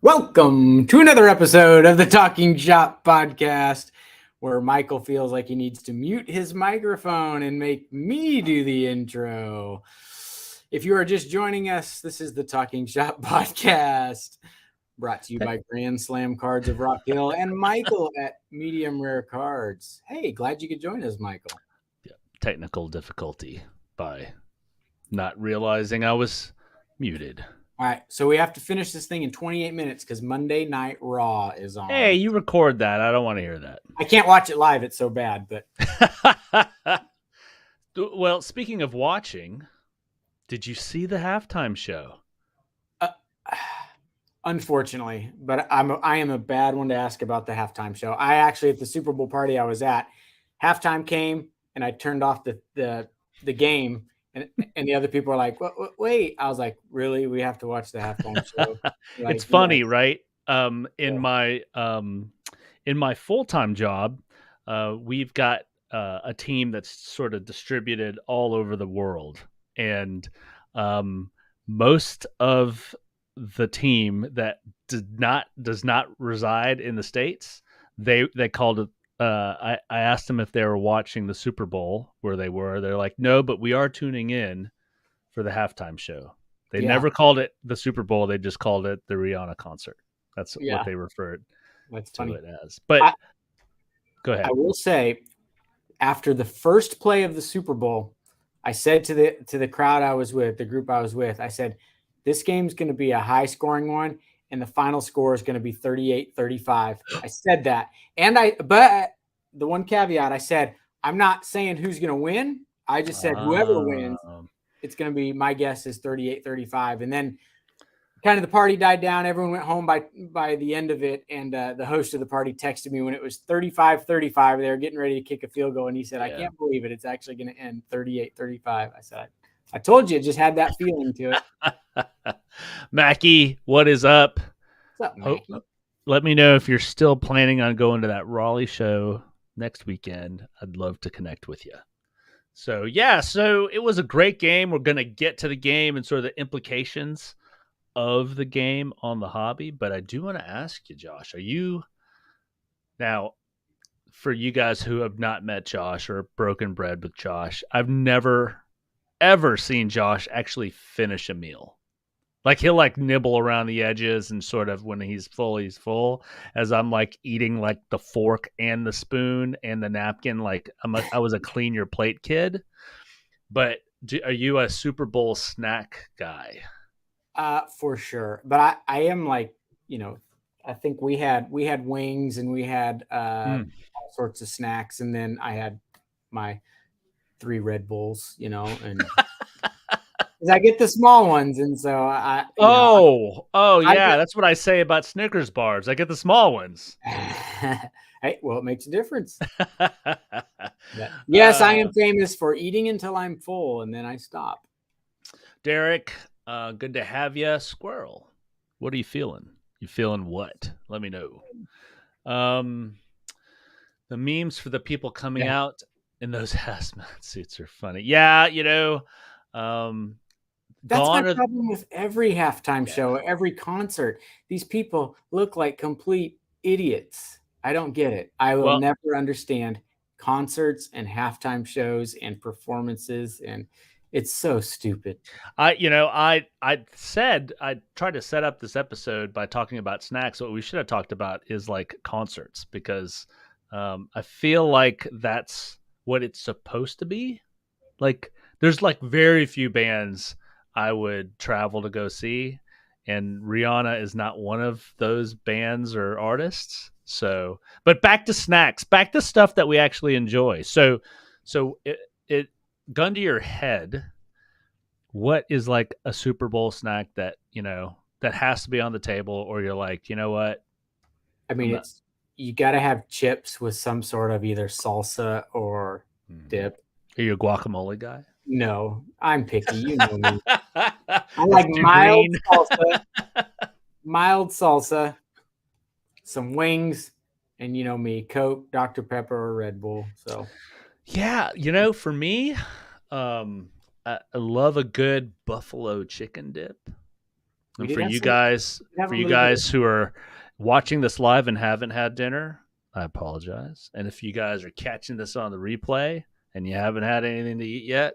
Welcome to another episode of the Talking Shop podcast, where Michael feels like he needs to mute his microphone and make me do the intro. If you are just joining us, this is the Talking Shop podcast, brought to you by Grand Slam Cards of Rock Hill and Michael at Medium Rare Cards. Hey, glad you could join us, Michael. Technical difficulty by not realizing I was muted. All right, so we have to finish this thing in 28 minutes because Monday Night Raw is on. Hey, you record that. I don't want to hear that. I can't watch it live. It's so bad, but... Well, speaking of watching, did you see the halftime show? Unfortunately, but I am a bad one to ask about the halftime show. I actually, at the Superbowl party I was at, halftime came and I turned off the game. And the other people are like, wait. I was like, really? We have to watch the halftime show? Like, it's funny, right? In my full-time job, we've got a team that's sort of distributed all over the world. And most of the team that does not reside in the States, they called it. I asked them if they were watching the Super Bowl where they were. They're like, no, but we are tuning in for the halftime show. They never called it the Super Bowl. They just called it the Rihanna concert. That's what they referred to it as. But go ahead. I will say, after the first play of the Super Bowl, I said to the crowd I was with, the group I was with, I said, this game's going to be a high scoring one. And the final score is going to be 38-35. I said that. But the one caveat, I said, I'm not saying who's going to win. I just said whoever wins, it's going to be, my guess is 38-35. And then kind of the party died down. Everyone went home by the end of it. And the host of the party texted me when it was 35-35. They were getting ready to kick a field goal. And he said, I can't believe it. It's actually going to end 38-35. I said, I told you, it just had that feeling to it. Mackie, what is up? What's up, Mackie? Let me know if you're still planning on going to that Raleigh show next weekend. I'd love to connect with you. So it was a great game. We're going to get to the game and sort of the implications of the game on the hobby. But I do want to ask you, Josh, now, for you guys who have not met Josh or broken bread with Josh, I've never ever seen Josh actually finish a meal. Like, he'll like nibble around the edges and sort of, when he's full, as I'm like eating like the fork and the spoon and the napkin. Like I was a clean your plate kid. But are you a Super Bowl snack guy? For sure. But I am like, I think we had wings and we had all sorts of snacks. And then I had my 3 Red Bulls, and I get the small ones. And so that's what I say about Snickers bars. I get the small ones. Hey, well, it makes a difference. Yes, I am famous for eating until I'm full and then I stop. Derek, good to have you. Squirrel, what are you feeling? You feeling what? Let me know. The memes for the people coming out in those hazmat suits are funny. Yeah, that's my problem with every halftime show, every concert. These people look like complete idiots. I don't get it. I will never understand concerts and halftime shows and performances, and it's so stupid. I said I tried to set up this episode by talking about snacks. What we should have talked about is like concerts, because I feel like that's what it's supposed to be. Like, there's like very few bands I would travel to go see, and Rihanna is not one of those bands or artists. So, but back to snacks, back to stuff that we actually enjoy. So it gun to your head, what is like a Super Bowl snack that, that has to be on the table, or you're like, you know what? I mean, you got to have chips with some sort of either salsa or dip. Are you a guacamole guy? No, I'm picky. You know me. I like mild salsa, some wings, and me, Coke, Dr. Pepper, or Red Bull. So, yeah, for me, I love a good buffalo chicken dip. And for you guys who are watching this live and haven't had dinner, I apologize. And if you guys are catching this on the replay and you haven't had anything to eat yet,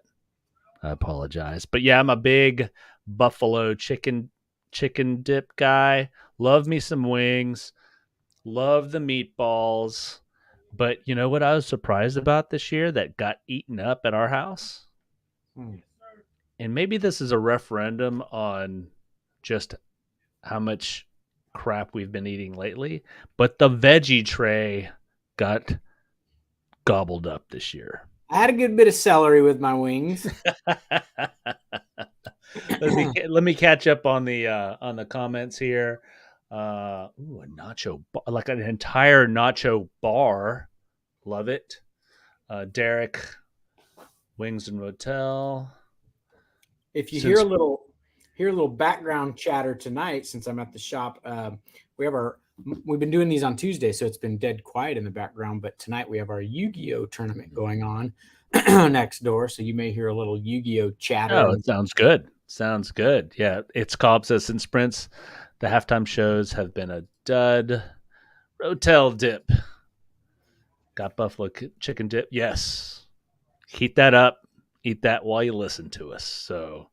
I apologize. But yeah, I'm a big buffalo chicken dip guy. Love me some wings. Love the meatballs. But you know what I was surprised about this year that got eaten up at our house? And maybe this is a referendum on just how much crap we've been eating lately, but the veggie tray got gobbled up this year. I had a good bit of celery with my wings. Let me catch up on the comments here. A nacho bar, like an entire nacho bar. Love it. Derek, Wings and Motel. If you hear a little background chatter tonight, since I'm at the shop, we've been doing these on Tuesday, so it's been dead quiet in the background. But tonight we have our Yu-Gi-Oh tournament going on next door, so you may hear a little Yu-Gi-Oh chatter. Oh, it sounds good. Sounds good. Yeah, it's Cobb says since sprints, the halftime shows have been a dud. Rotel dip. Got buffalo chicken dip. Yes. Heat that up. Eat that while you listen to us. So,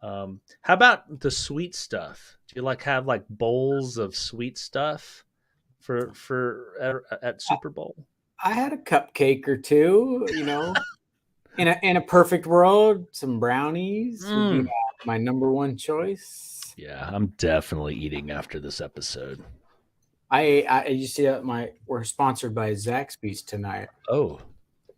how about the sweet stuff? Do you have bowls of sweet stuff for at Super Bowl? I had a cupcake or two. In a perfect world, some brownies would be my number one choice. Yeah, I'm definitely eating after this episode. You see we're sponsored by Zaxby's tonight. Oh.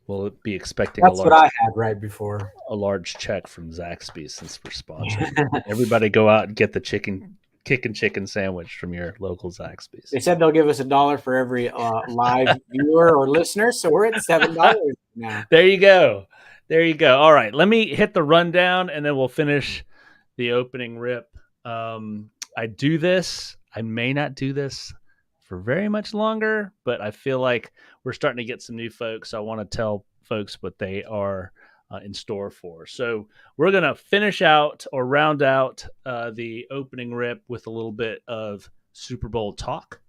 We'll be expecting That's what I had right before. A large check from Zaxby's since we're sponsored. Everybody go out and get the chicken sandwich from your local Zaxby's. They said they'll give us $1 for every live viewer or listener, so we're at $7 now. There you go. All right, let me hit the rundown, and then we'll finish the opening rip. I do this. I may not do this for very much longer, but I feel like we're starting to get some new folks. So I want to tell folks what they are in store for. So we're going to finish out or round out the opening rip with a little bit of Super Bowl talk.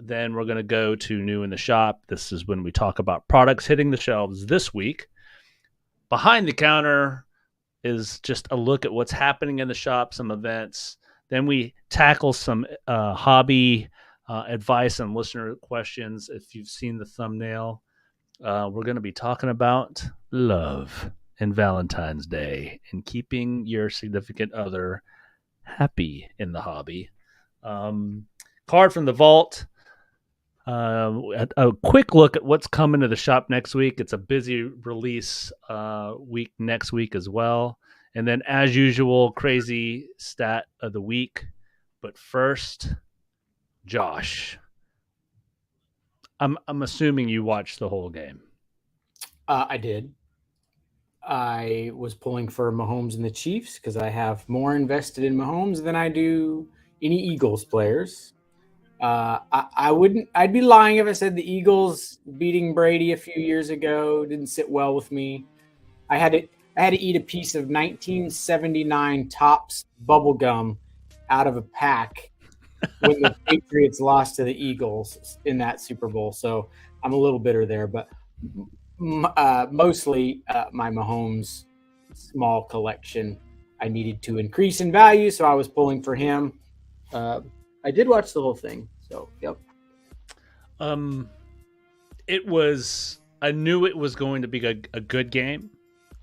Then we're going to go to New in the Shop. This is when we talk about products hitting the shelves this week. Behind the Counter is just a look at what's happening in the shop, some events. Then we tackle some hobby advice and listener questions. If you've seen the thumbnail, we're going to be talking about love and Valentine's Day and keeping your significant other happy in the hobby. Card from the vault. A quick look at what's coming to the shop next week. It's a busy release week next week as well. And then, as usual, crazy stat of the week. But first, Josh, I'm assuming you watched the whole game. I did. I was pulling for Mahomes and the Chiefs because I have more invested in Mahomes than I do any Eagles players. I'd be lying if I said the Eagles beating Brady a few years ago didn't sit well with me. I had to eat a piece of 1979 Topps bubble gum out of a pack when the Patriots lost to the Eagles in that Super Bowl. So I'm a little bitter there, but mostly my Mahomes small collection I needed to increase in value, so I was pulling for him. I did watch the whole thing, so yep. I knew it was going to be a good game.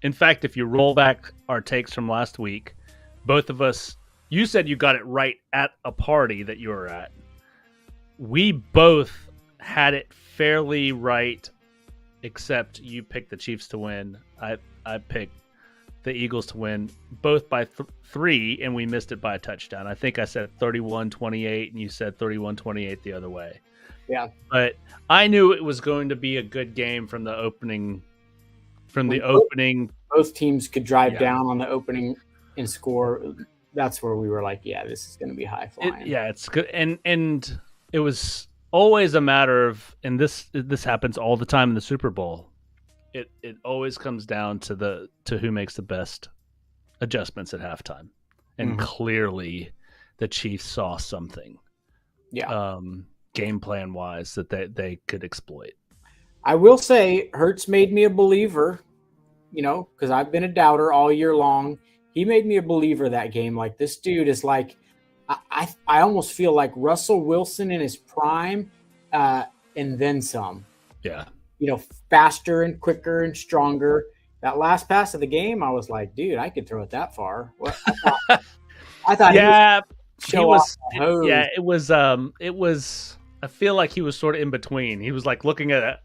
In fact, if you roll back our takes from last week, both of us, you said you got it right at a party that you were at. We both had it fairly right, except you picked the Chiefs to win. I picked the Eagles to win, both by 3, and we missed it by a touchdown. I think I said 31-28, and you said 31-28 the other way. Yeah. But I knew it was going to be a good game from the opening. Both teams could drive down on the opening and score. That's where we were like, yeah, this is going to be high flying. It's good. And it was always a matter of, and this happens all the time in the Super Bowl. It always comes down to who makes the best adjustments at halftime. And clearly the Chiefs saw something, game plan wise, that they could exploit. I will say Hurts made me a believer, because I've been a doubter all year long. He made me a believer that game. Like, this dude is like, I almost feel like Russell Wilson in his prime, and then some. Yeah. Faster and quicker and stronger. That last pass of the game, I was like, dude, I could throw it that far. What? I thought yeah, he was. It was. I feel like he was sort of in between. He was like looking at it.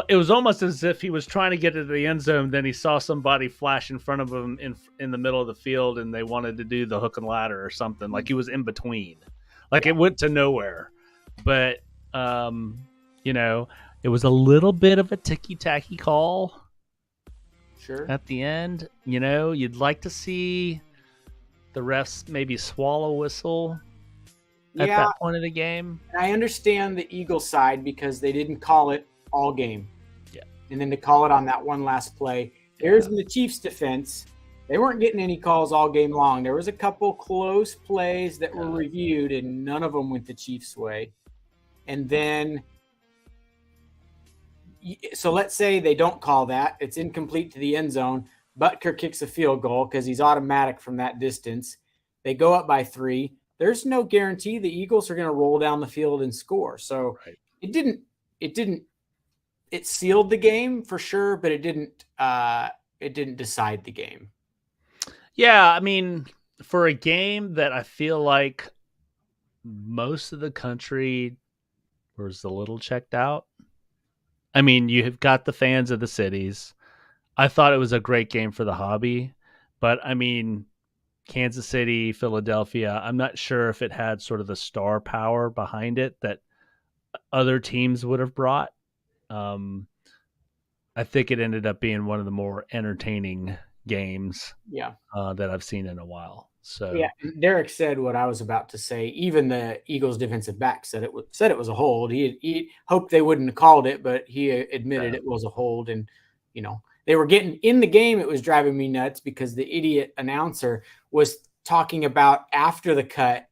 It was almost as if he was trying to get to the end zone. Then he saw somebody flash in front of him in the middle of the field, and they wanted to do the hook and ladder or something. Like he was in between. Like it went to nowhere. But it was a little bit of a ticky-tacky call. Sure. At the end, you'd like to see the refs maybe swallow whistle at that point of the game. I understand the Eagles side because they didn't call it all game. Yeah. And then to call it on that one last play. Here's the Chiefs' defense. They weren't getting any calls all game long. There was a couple close plays that were reviewed, and none of them went the Chiefs' way. And then, so let's say they don't call that. It's incomplete to the end zone. Butker kicks a field goal because he's automatic from that distance. They go up by 3. There's no guarantee the Eagles are going to roll down the field and score. So it sealed the game for sure, but it didn't decide the game. Yeah, I mean, for a game that I feel like most of the country was a little checked out. I mean, you have got the fans of the cities. I thought it was a great game for the hobby, but I mean, Kansas City, Philadelphia, I'm not sure if it had sort of the star power behind it that other teams would have brought. I think it ended up being one of the more entertaining games that I've seen in a while. So Derek said what I was about to say. Even the Eagles defensive back said it was a hold. He hoped they wouldn't have called it, but he admitted it was a hold. And they were getting in the game. It was driving me nuts because the idiot announcer was talking about after the cut,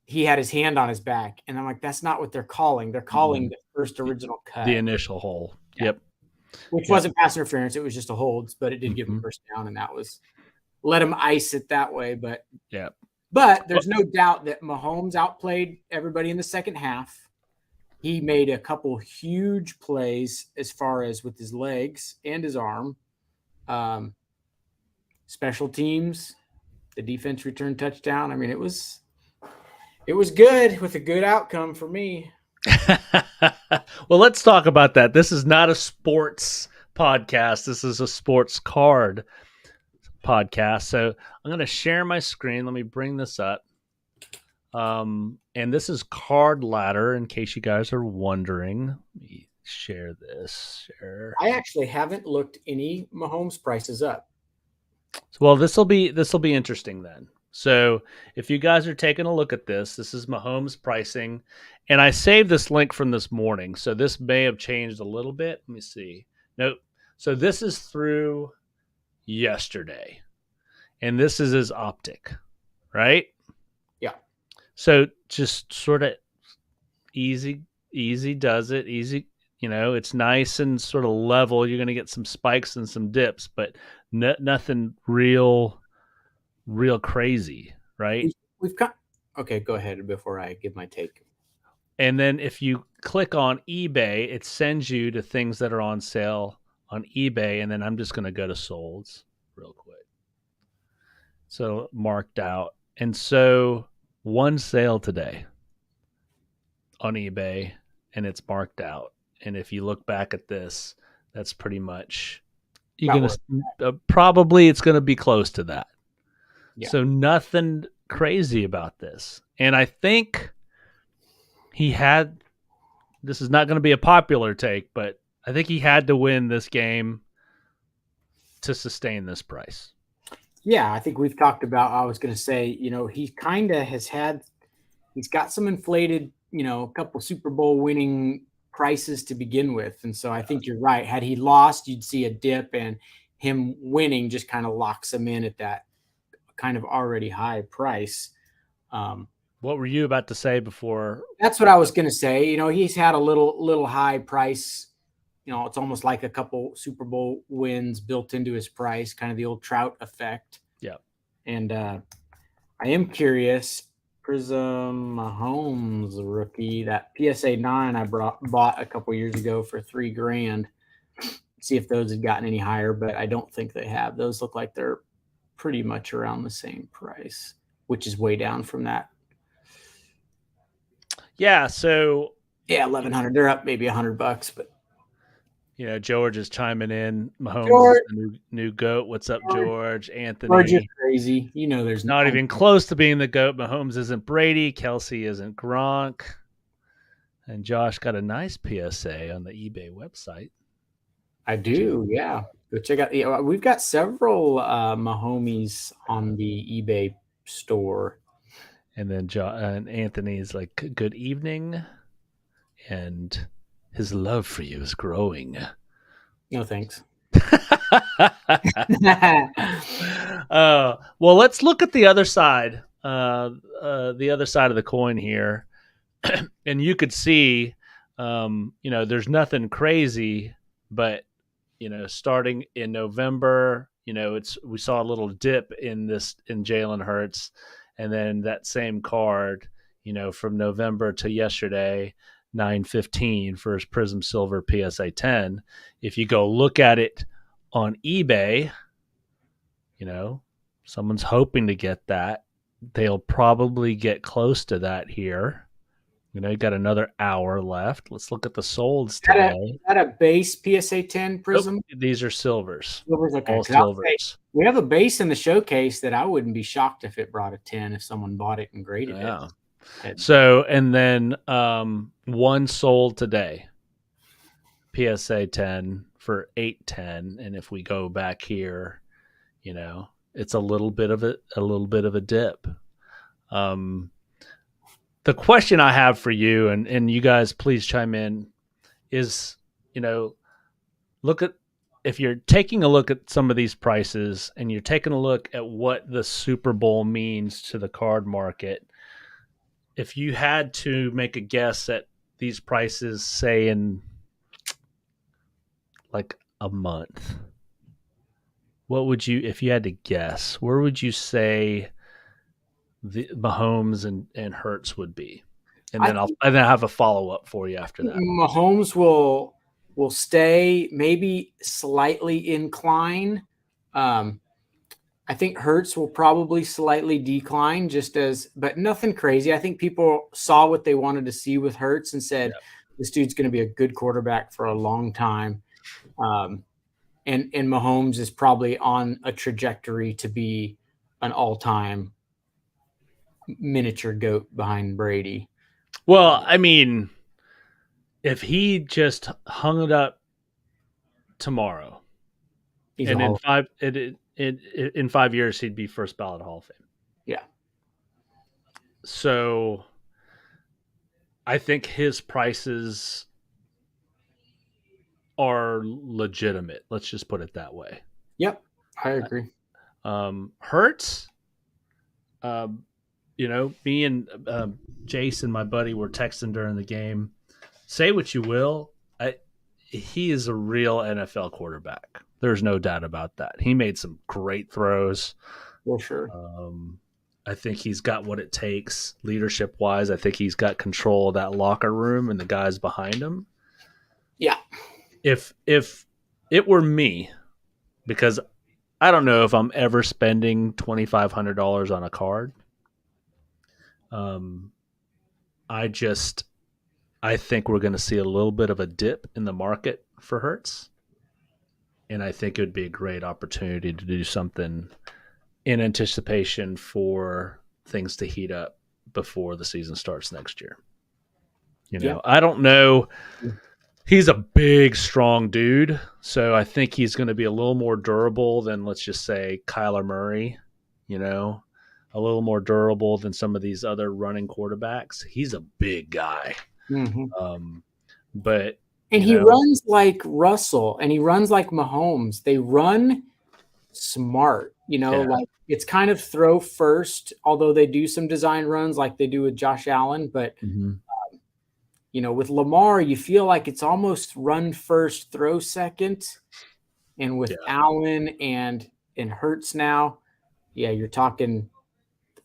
he had his hand on his back. And I'm like, that's not what they're calling. They're calling the first original cut. The initial hold. Yep. Which wasn't pass interference. It was just a hold, but it did give him first down. And that was, let him ice it that way. But there's no doubt that Mahomes outplayed everybody in the second half. He made a couple huge plays as far as with his legs and his arm. Special teams, the defense returned touchdown. I mean, it was good with a good outcome for me. Well, let's talk about that. This is not a sports podcast. This is a sports card podcast. So I'm going to share my screen. Let me bring this up. And this is Card Ladder, in case you guys are wondering. Let me share this. I actually haven't looked any Mahomes prices up. Well, this will be interesting then. So if you guys are taking a look at this is Mahomes pricing. And I saved this link from this morning, so this may have changed a little bit. Let me see. Nope. So this is through yesterday. And this is his optic, right? Yeah. So just sort of easy does it. Easy, it's nice and sort of level. You're going to get some spikes and some dips, but nothing real crazy, right? We've got okay, go ahead before I give my take. And then if you click on eBay, it sends you to things that are on sale on eBay, and then I'm just going to go to solds real quick. So marked out. And so one sale today on eBay, and it's marked out. And if you look back at this, that's pretty much probably it's going to be close to that. Yeah. So nothing crazy about this. And I think this is not going to be a popular take, but I think he had to win this game to sustain this price. Yeah, I think we've talked about, I was going to say, he kind of he's got some inflated, a couple Super Bowl winning prices to begin with. And so I think you're right. Had he lost, you'd see a dip, and him winning just kind of locks him in at that kind of already high price. What were you about to say before? That's what I was going to say. He's had a little high price. It's almost like a couple Super Bowl wins built into his price, kind of the old Trout effect. Yeah. And I am curious, Prism Mahomes rookie, that PSA 9 I bought a couple years ago for $3,000. See if those had gotten any higher, but I don't think they have. Those look like they're pretty much around the same price, which is way down from that. Yeah. So 1,100. They're up maybe $100, but George is chiming in. Mahomes George, is the new GOAT. What's up, George? Anthony. George is crazy. There's not even close to being the GOAT. Mahomes isn't Brady. Kelsey isn't Gronk. And Josh got a nice PSA on the eBay website. I do, yeah. Go check out. We've got several Mahomies on the eBay store. And then and Anthony's like, "Good evening," and his love for you is growing. No thanks. Well, let's look at the other side. The other side of the coin here, and you could see, there's nothing crazy, but starting in November, we saw a little dip in Jalen Hurts, and then that same card, from November to yesterday, 9/15 for his Prism Silver PSA 10. If you go look at it on eBay, someone's hoping to get that. They'll probably get close to that here. You got another hour left. Let's look at the solds today. Is that a base PSA 10 Prism? Nope, these are silvers. Okay. All silvers. We have a base in the showcase that I wouldn't be shocked if it brought a 10 if someone bought it and graded it. So, and then one sold today, PSA 10 for $810, and if we go back here, it's a little bit of a dip. The question I have for you, and you guys please chime in, is if you're taking a look at some of these prices and you're taking a look at what the Super Bowl means to the card market. If you had to make a guess at these prices, say in like a month, what would you, if you had to guess, where would you say the Mahomes and Hurts would be? And then I'll have a follow up for you after that. Mahomes will stay, maybe slightly incline. I think Hurts will probably slightly decline, but nothing crazy. I think people saw what they wanted to see with Hurts and said, this dude's going to be a good quarterback for a long time. And Mahomes is probably on a trajectory to be an all-time miniature GOAT behind Brady. Well, I mean, if he just hung it up tomorrow, and in 5 years he'd be first ballot Hall of Fame. Yeah. So I think his prices are legitimate. Let's just put it that way. Yep, I agree. Hurts, me and Jason, my buddy, were texting during the game. Say what you will, he is a real NFL quarterback. There's no doubt about that. He made some great throws. For sure. I think he's got what it takes leadership-wise. I think he's got control of that locker room and the guys behind him. Yeah. If it were me, because I don't know if I'm ever spending $2,500 on a card. I think we're going to see a little bit of a dip in the market for Hurts. And I think it would be a great opportunity to do something in anticipation for things to heat up before the season starts next year. I don't know. He's a big, strong dude. So I think he's going to be a little more durable than, let's just say, Kyler Murray, a little more durable than some of these other running quarterbacks. He's a big guy. Mm-hmm. He runs like Russell and he runs like Mahomes. They run smart, like it's kind of throw first, although they do some design runs like they do with Josh Allen. But, with Lamar, you feel like it's almost run first, throw second. And with Allen and Hurts now, you're talking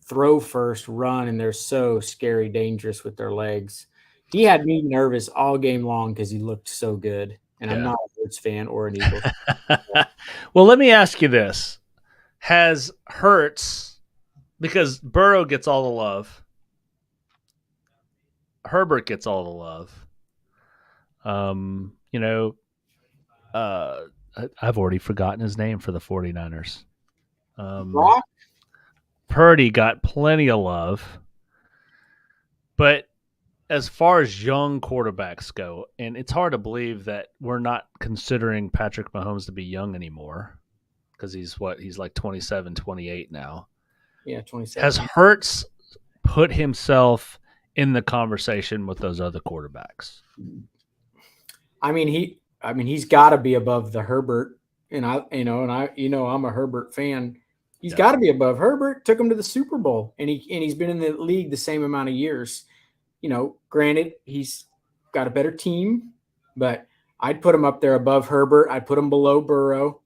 throw first, run, and they're so scary dangerous with their legs. He had me nervous all game long because he looked so good. And I'm not a Hurts fan or an Eagles fan. Well, let me ask you this. Has Hurts, because Burrow gets all the love, Herbert gets all the love. I've already forgotten his name for the 49ers. Brock? Purdy got plenty of love. But as far as young quarterbacks go, and it's hard to believe that we're not considering Patrick Mahomes to be young anymore because he's like 27, 28 now. Yeah, 27. Has Hurts put himself in the conversation with those other quarterbacks? He's got to be above the Herbert, and I'm a Herbert fan. He's got to be above Herbert. Took him to the Super Bowl, and he's been in the league the same amount of years. Granted, he's got a better team, but I'd put him up there above Herbert. I'd put him below Burrow.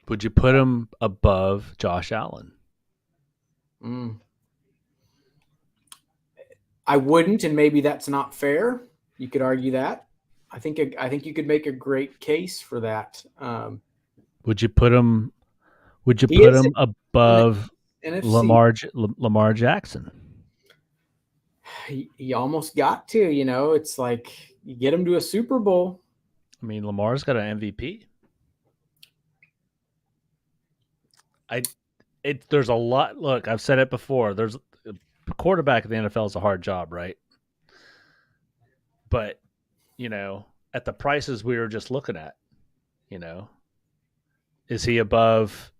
Would you put him above Josh Allen? I wouldn't, and maybe that's not fair. You could argue that. I think you could make a great case for that. Would you put him? Would you put him above Lamar Jackson? He almost got to. It's like you get him to a Super Bowl. I mean, Lamar's got an MVP. There's a lot. Look, I've said it before. There's a quarterback in the NFL is a hard job, right? But at the prices we were just looking at, is he above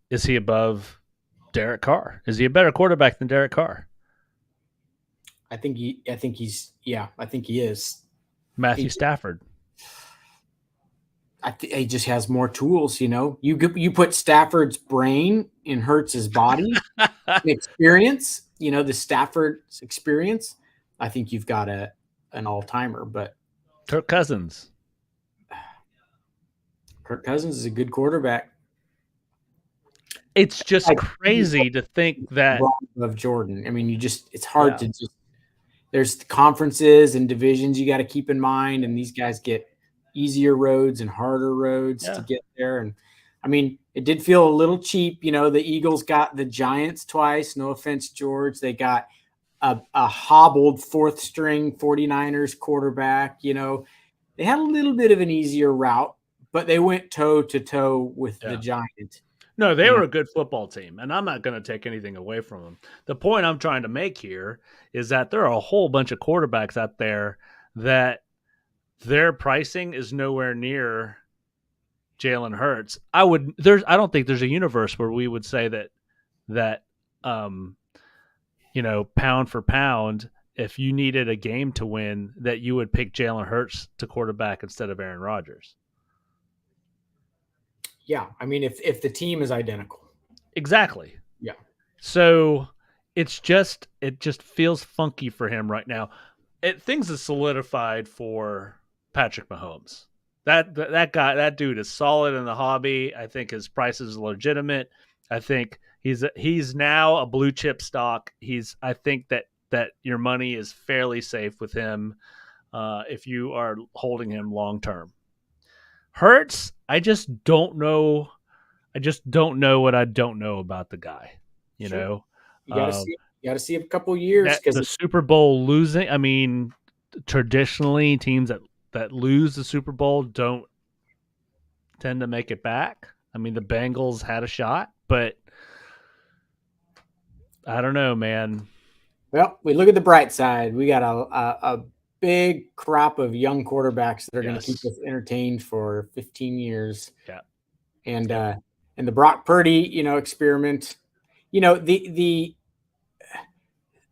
Derek Carr? Is he a better quarterback than Derek Carr? I think he is. Matthew Stafford. He just has more tools, You put Stafford's brain in Hurts's body, experience, the Stafford's experience. I think you've got an all-timer, but Kirk Cousins. Kirk Cousins is a good quarterback. It's just crazy to think that of Jordan. It's hard to just. There's conferences and divisions you got to keep in mind, and these guys get easier roads and harder roads to get there. And it did feel a little cheap. The Eagles got the Giants twice. No offense, George. They got a hobbled fourth string 49ers quarterback. They had a little bit of an easier route, but they went toe to toe with the Giants. No, they were a good football team, and I'm not going to take anything away from them. The point I'm trying to make here is that there are a whole bunch of quarterbacks out there that their pricing is nowhere near Jalen Hurts. I don't think there's a universe where we would say that pound for pound, if you needed a game to win, that you would pick Jalen Hurts to quarterback instead of Aaron Rodgers. Yeah, if the team is identical. Exactly. Yeah. So it just feels funky for him right now. Things are solidified for Patrick Mahomes. That dude is solid in the hobby. I think his price is legitimate. I think he's now a blue chip stock. I think that your money is fairly safe with him if you are holding him long term. Hurts, I just don't know. I just don't know what I don't know about the guy. You know, you got to see a couple years because the Super Bowl losing. Traditionally, teams that lose the Super Bowl don't tend to make it back. The Bengals had a shot, but I don't know, man. Well, we look at the bright side. We got a big crop of young quarterbacks that are going to keep us entertained for 15 years. Yeah. And the Brock Purdy, experiment, the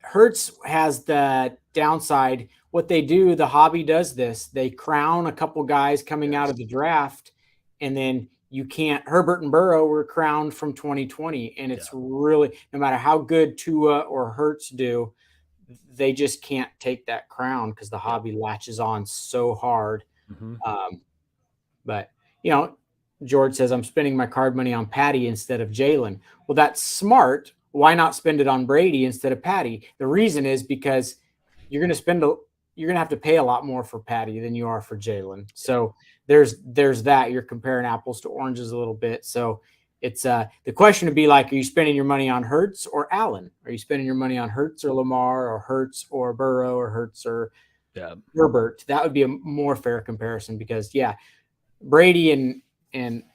Hurts has the downside. What they do, the hobby does this. They crown a couple guys coming out of the draft, and then you can't. Herbert and Burrow were crowned from 2020, and it's really, no matter how good Tua or Hurts do, they just can't take that crown because the hobby latches on so hard. But George says, I'm spending my card money on Patty instead of Jalen. Well, that's smart. Why not spend it on Brady instead of Patty? The reason is because you're going to have to pay a lot more for Patty than you are for Jalen. So there's that. You're comparing apples to oranges a little bit. So it's the question would be like, are you spending your money on Hurts or Allen? Are you spending your money on Hurts or Lamar or Hurts or Burrow or Hurts or Herbert? That would be a more fair comparison because Brady and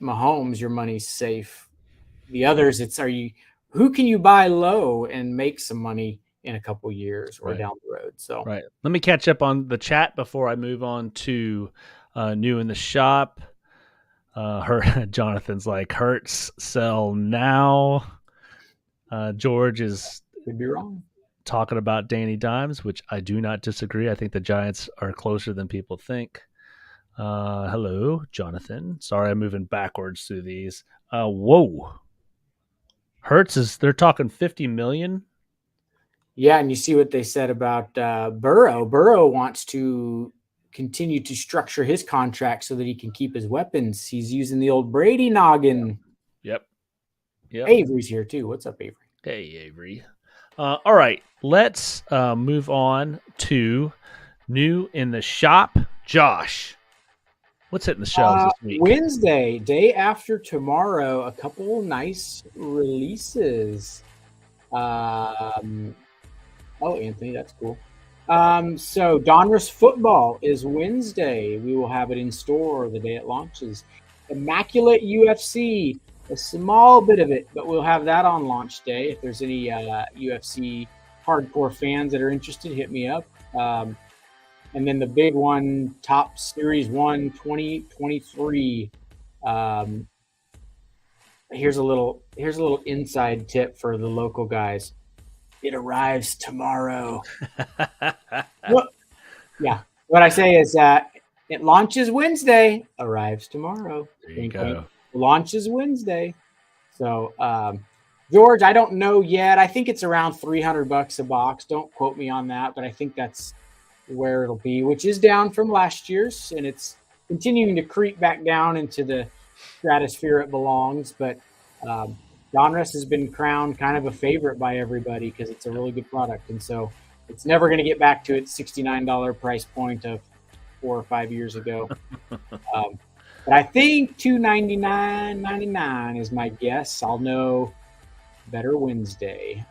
Mahomes, your money's safe. The others, who can you buy low and make some money in a couple years or down the road? So let me catch up on the chat before I move on to new in the shop. Jonathan's like, Hurts sell now. George is could be wrong. Talking about Danny Dimes, which I do not disagree. I think the Giants are closer than people think. Hello, Jonathan. Sorry, I'm moving backwards through these. Whoa. Hurts they're talking $50 million. Yeah, and you see what they said about Burrow. Burrow wants to continue to structure his contract so that he can keep his weapons. He's using the old Brady noggin. Yep. Avery's here too. What's up, Avery? Hey, Avery. All right, let's move on to new in the shop. Josh, what's hitting the shelves this week? Wednesday, day after tomorrow, a couple nice releases. Anthony, that's cool. So Donruss Football is Wednesday. We will have it in store the day it launches. Immaculate UFC, a small bit of it, but we'll have that on launch day. If there's any UFC hardcore fans that are interested, hit me up. And then the big one, Top Series 1 2023. Here's a little inside tip for the local guys. It arrives tomorrow. What I say is it launches Wednesday, arrives tomorrow. There you go. Launches Wednesday. So, George, I don't know yet. I think it's around $300 a box. Don't quote me on that, but I think that's where it'll be, which is down from last year's, and it's continuing to creep back down into the stratosphere it belongs. But Donruss has been crowned kind of a favorite by everybody because it's a really good product, and so it's never going to get back to its $69 price point of 4 or 5 years ago. But I think $299.99 is my guess. I'll know better Wednesday.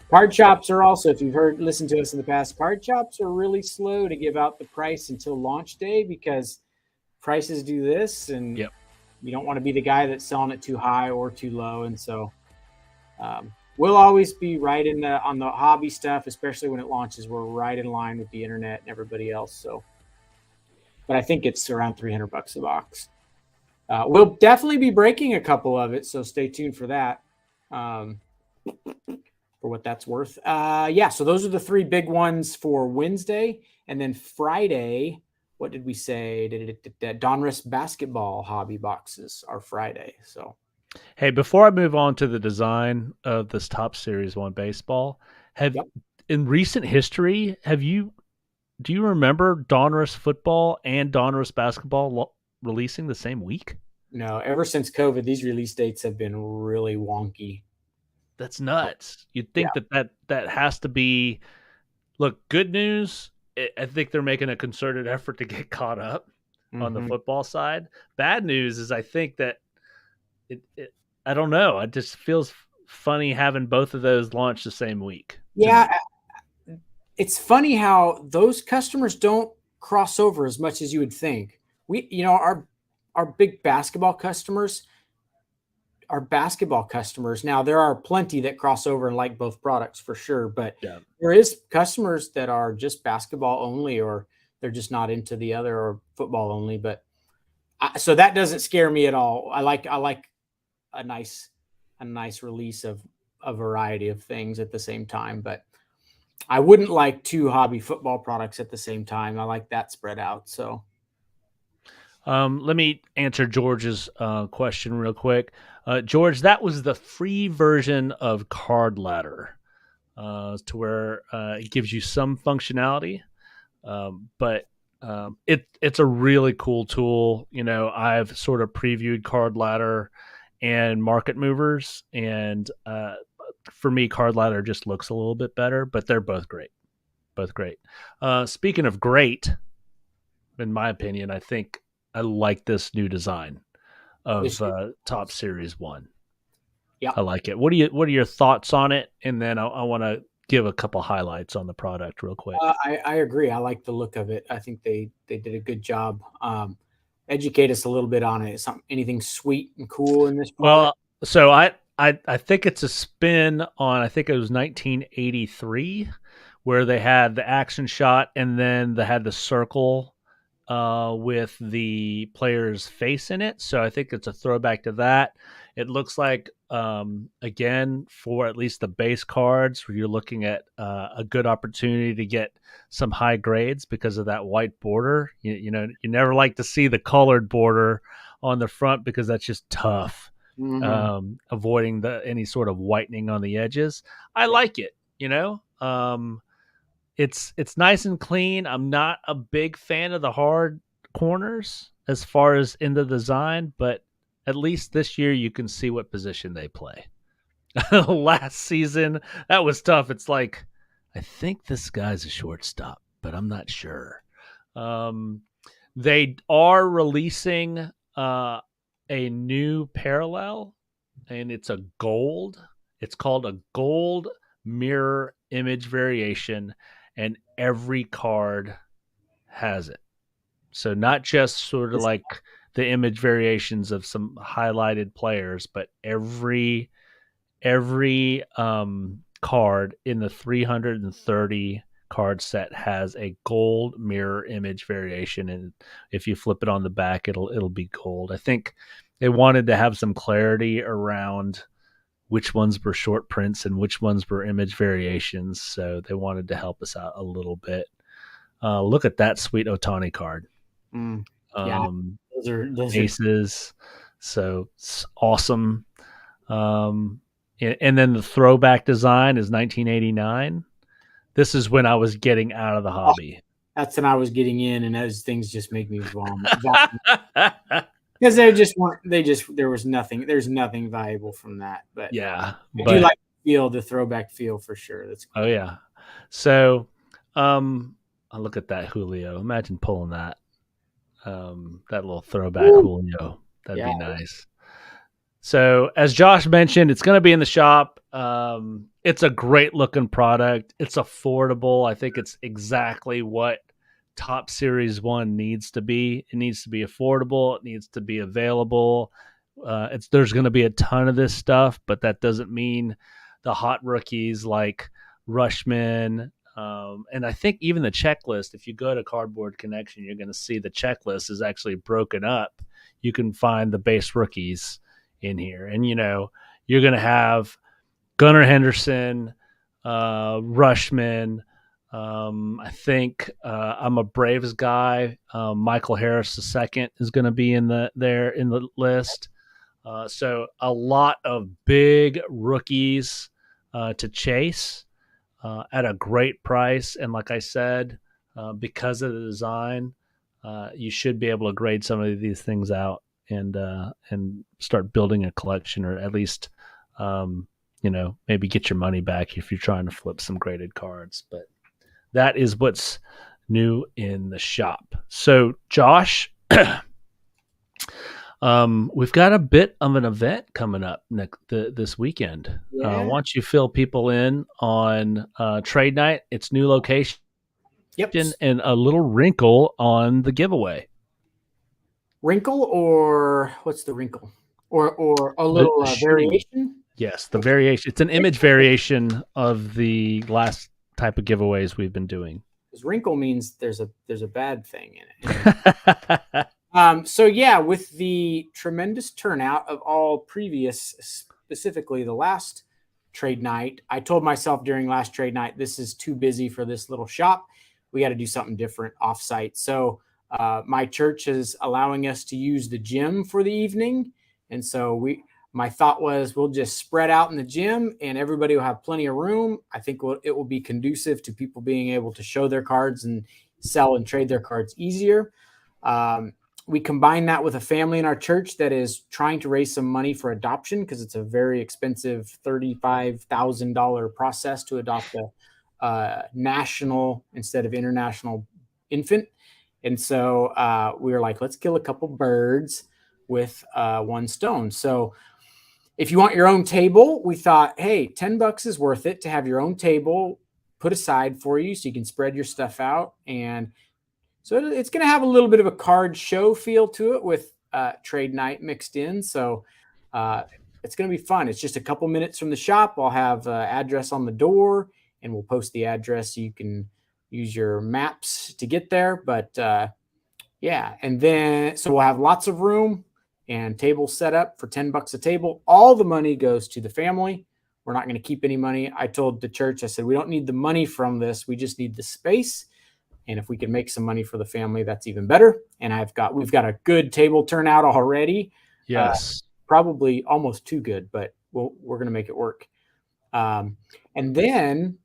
Card shops are also, if you've listened to us in the past, card shops are really slow to give out the price until launch day because prices do this, and you don't want to be the guy that's selling it too high or too low. And so we'll always be right on the hobby stuff, especially when it launches. We're right in line with the internet and everybody else. So, but I think it's around $300 a box. We'll definitely be breaking a couple of it, so stay tuned for that. For what that's worth. So those are the three big ones for Wednesday. And then Friday, what did we say? Donruss basketball hobby boxes are Friday. So, hey, before I move on to the design of this Top Series 1 baseball, in recent history, do you remember Donruss football and Donruss basketball releasing the same week? No, ever since COVID, these release dates have been really wonky. That's nuts. You'd think that has to be, look, good news. I think they're making a concerted effort to get caught up on the football side. Bad news is I think that I don't know. It just feels funny having both of those launch the same week. Yeah. It's funny how those customers don't cross over as much as you would think. Our big basketball customers are basketball customers. Now, there are plenty that cross over and like both products for sure, but there is customers that are just basketball only, or they're just not into the other, or football only. But so that doesn't scare me at all. I like a nice release of a variety of things at the same time, but I wouldn't like two hobby football products at the same time. I like that spread out. So, Let me answer George's question real quick. George, that was the free version of Card Ladder, to where it gives you some functionality, but it's a really cool tool. I've sort of previewed Card Ladder and Market Movers, and for me, Card Ladder just looks a little bit better, but they're both great. Both great. Speaking of great, in my opinion, I think I like this new design of Top Series 1. Yeah, I like it. What are your thoughts on it? And then I want to give a couple highlights on the product real quick. I agree. I like the look of it. I think they did a good job. Educate us a little bit on it. Anything sweet and cool in this product? Well, so I think it's a spin on, I think it was 1983, where they had the action shot and then they had the circle with the player's face in it. So I think it's a throwback to that. It looks like, again, for at least the base cards, where you're looking at a good opportunity to get some high grades because of that white border. You never like to see the colored border on the front because that's just tough. Mm-hmm. Avoiding any sort of whitening on the edges. I like it. It's nice and clean. I'm not a big fan of the hard corners as far as in the design, but at least this year you can see what position they play. Last season, that was tough. It's like, I think this guy's a shortstop, but I'm not sure. They are releasing a new parallel, and it's a gold. It's called a gold mirror image variation, and every card has it. So not just sort of like the image variations of some highlighted players, but every card in the 330 card set has a gold mirror image variation, and if you flip it on the back, it'll be gold. I think they wanted to have some clarity around which ones were short prints and which ones were image variations, so they wanted to help us out a little bit. Look at that sweet Otani card. Yeah, those aces. So it's awesome. And then the throwback design is 1989. This is when I was getting out of the hobby. That's when I was getting in, and those things just make me vomit. Because there's nothing valuable from that. But yeah, I do like the throwback feel for sure. That's cool. Oh yeah. So I look at that Julio. Imagine pulling that. That little throwback Julio. That'd be nice. So as Josh mentioned, it's going to be in the shop. It's a great looking product. It's affordable. I think it's exactly what Top Series 1 needs to be. It needs to be affordable. It needs to be available. There's going to be a ton of this stuff, but that doesn't mean the hot rookies like Rushman. And I think even the checklist, if you go to Cardboard Connection, you're going to see the checklist is actually broken up. You can find the base rookies in here. And, you're going to have Gunnar Henderson, Rushman. I think I'm a Braves guy. Michael Harris II is going to be in the list. So a lot of big rookies to chase at a great price. And like I said, because of the design, you should be able to grade some of these things out and start building a collection, or at least maybe get your money back if you're trying to flip some graded cards. But that is what's new in the shop. So Josh, we've got a bit of an event coming up this weekend. Yeah. Why don't you fill people in on trade night, its new location, and a little wrinkle on the giveaway. Wrinkle, or what's the wrinkle? Or a little variation? Yes, the variation. It's an image variation of the last type of giveaways we've been doing. Because wrinkle means there's a bad thing in it. So yeah, with the tremendous turnout of all previous, specifically the last trade night, I told myself during last trade night, this is too busy for this little shop. We got to do something different offsite. So My church is allowing us to use the gym for the evening. And so my thought was we'll just spread out in the gym and everybody will have plenty of room. I think it will be conducive to people being able to show their cards and sell and trade their cards easier. We combine that with a family in our church that is trying to raise some money for adoption because it's a very expensive $35,000 process to adopt a national instead of international infant. And so we were like, let's kill a couple birds with one stone. So if you want your own table, we thought, hey, $10 is worth it to have your own table put aside for you so you can spread your stuff out. And so it's going to have a little bit of a card show feel to it with trade night mixed in. So it's going to be fun. It's just a couple minutes from the shop. I'll have address on the door and we'll post the address so you can use your maps to get there. But yeah, and then so we'll have lots of room and tables set up for $10 a table. All the money goes to the family. We're not going to keep any money. I told the church, I said, we don't need the money from this. We just need the space. And if we can make some money for the family, that's even better. And we've got a good table turnout already. Yes. Probably almost too good, but we're going to make it work. And then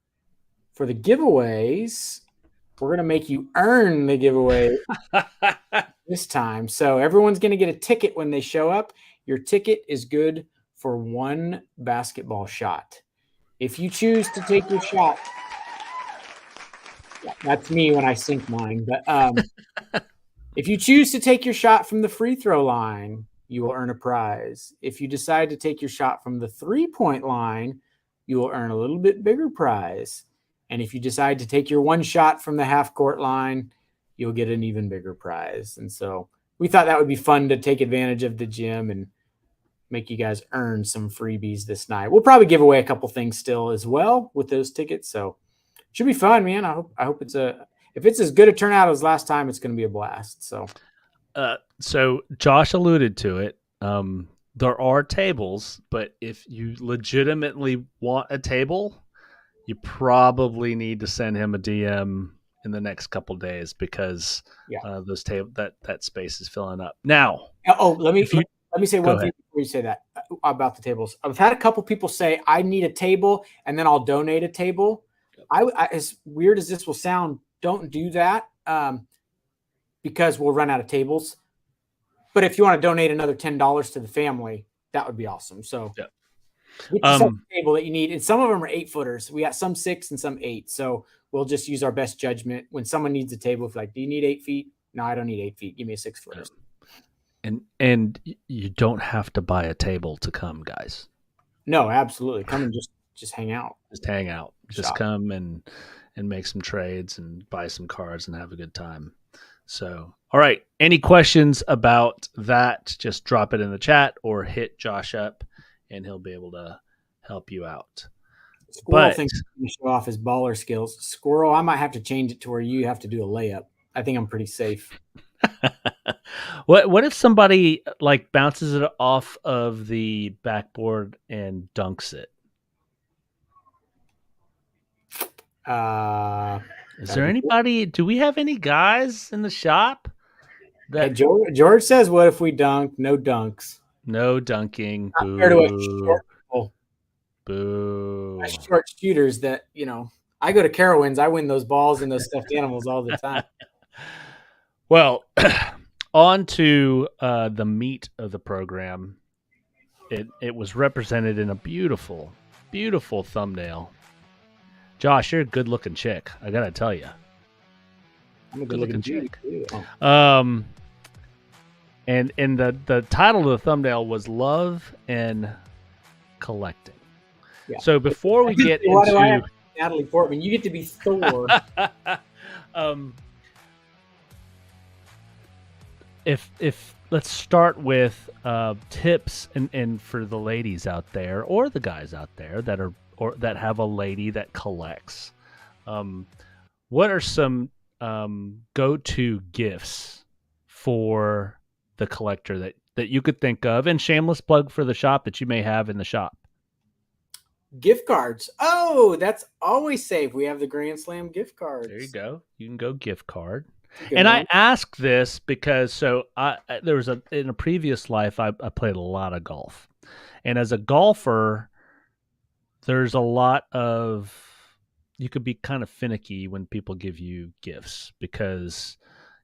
for the giveaways, we're going to make you earn the giveaway this time. So everyone's going to get a ticket when they show up. Your ticket is good for one basketball shot. If you choose to take your shot, that's me when I sink mine. But if you choose to take your shot from the free throw line, you will earn a prize. If you decide to take your shot from the 3-point line, you will earn a little bit bigger prize. And if you decide to take your one shot from the half court line, you'll get an even bigger prize. And so we thought that would be fun to take advantage of the gym and make you guys earn some freebies this night. We'll probably give away a couple things still as well with those tickets. So it should be fun, man. I hope if it's as good a turnout as last time, it's going to be a blast. So Josh alluded to it. There are tables, but if you legitimately want a table, you probably need to send him a DM in the next couple of days because that space is filling up. Now, let me say one thing before you say that about the tables. I've had a couple people say I need a table and then I'll donate a table. I as weird as this will sound, don't do that because we'll run out of tables. But if you want to donate another $10 to the family, that would be awesome. So get yourself a table that you need. And some of them are 8-footers. We got some 6 and some 8. So we'll just use our best judgment. When someone needs a table, if like, do you need 8 feet? No, I don't need 8 feet. Give me a 6-footer. And you don't have to buy a table to come, guys. No, absolutely. Come and just hang out. Just hang out. Just come and make some trades and buy some cards and have a good time. So, all right. Any questions about that? Just drop it in the chat or hit Josh up and he'll be able to help you out. Squirrel thinks he's going to show off his baller skills. Squirrel, I might have to change it to where you have to do a layup. I think I'm pretty safe. What if somebody like bounces it off of the backboard and dunks it? Is there anybody? Do we have any guys in the shop? George says, "What if we dunk? No dunks. No dunking. Not Boo. fair to a short people. Boo. Short shooters that I go to Carowinds. I win those balls and those stuffed animals all the time." Well, on to the meat of the program. It was represented in a beautiful, beautiful thumbnail. Josh, you're a good-looking chick. I gotta tell you, I'm a good-looking chick. And the title of the thumbnail was "Love and Collecting." Yeah. So before we get into Natalie Portman, you get to be Thor. If let's start with tips and for the ladies out there or the guys out there that have a lady that collects, what are some go-to gifts for the collector that you could think of, and shameless plug for the shop that you may have in the shop? Gift cards. Oh, that's always safe. We have the Grand Slam gift cards. There you go. You can go gift card. Good And man. I ask this because there was in a previous life I played a lot of golf, and as a golfer, there's a lot of you could be kind of finicky when people give you gifts because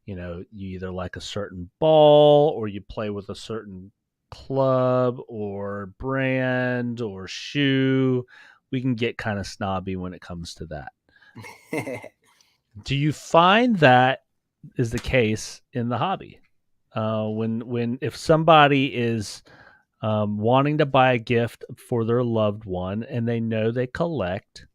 you either like a certain ball or you play with a certain club or brand or shoe. We can get kind of snobby when it comes to that. Do you find that is the case in the hobby? When if somebody is wanting to buy a gift for their loved one and they know they collect,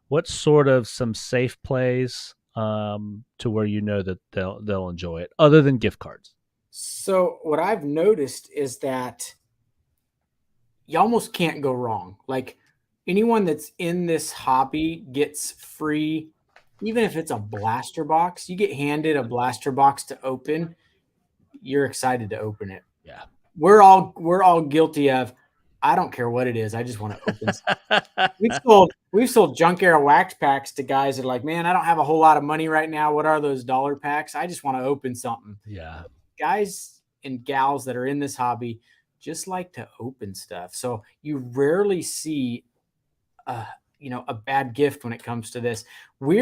what sort of some safe plays to where that they'll enjoy it other than gift cards? So what I've noticed is that you almost can't go wrong. Like anyone that's in this hobby gets free, even if it's a blaster box, you get handed a blaster box to open, you're excited to open it. Yeah. We're all guilty of, I don't care what it is, I just want to open. We've sold junk era wax packs to guys that are like, man, I don't have a whole lot of money right now. What are those dollar packs? I just want to open something. Yeah. Guys and gals that are in this hobby just like to open stuff. So you rarely see a bad gift when it comes to this. We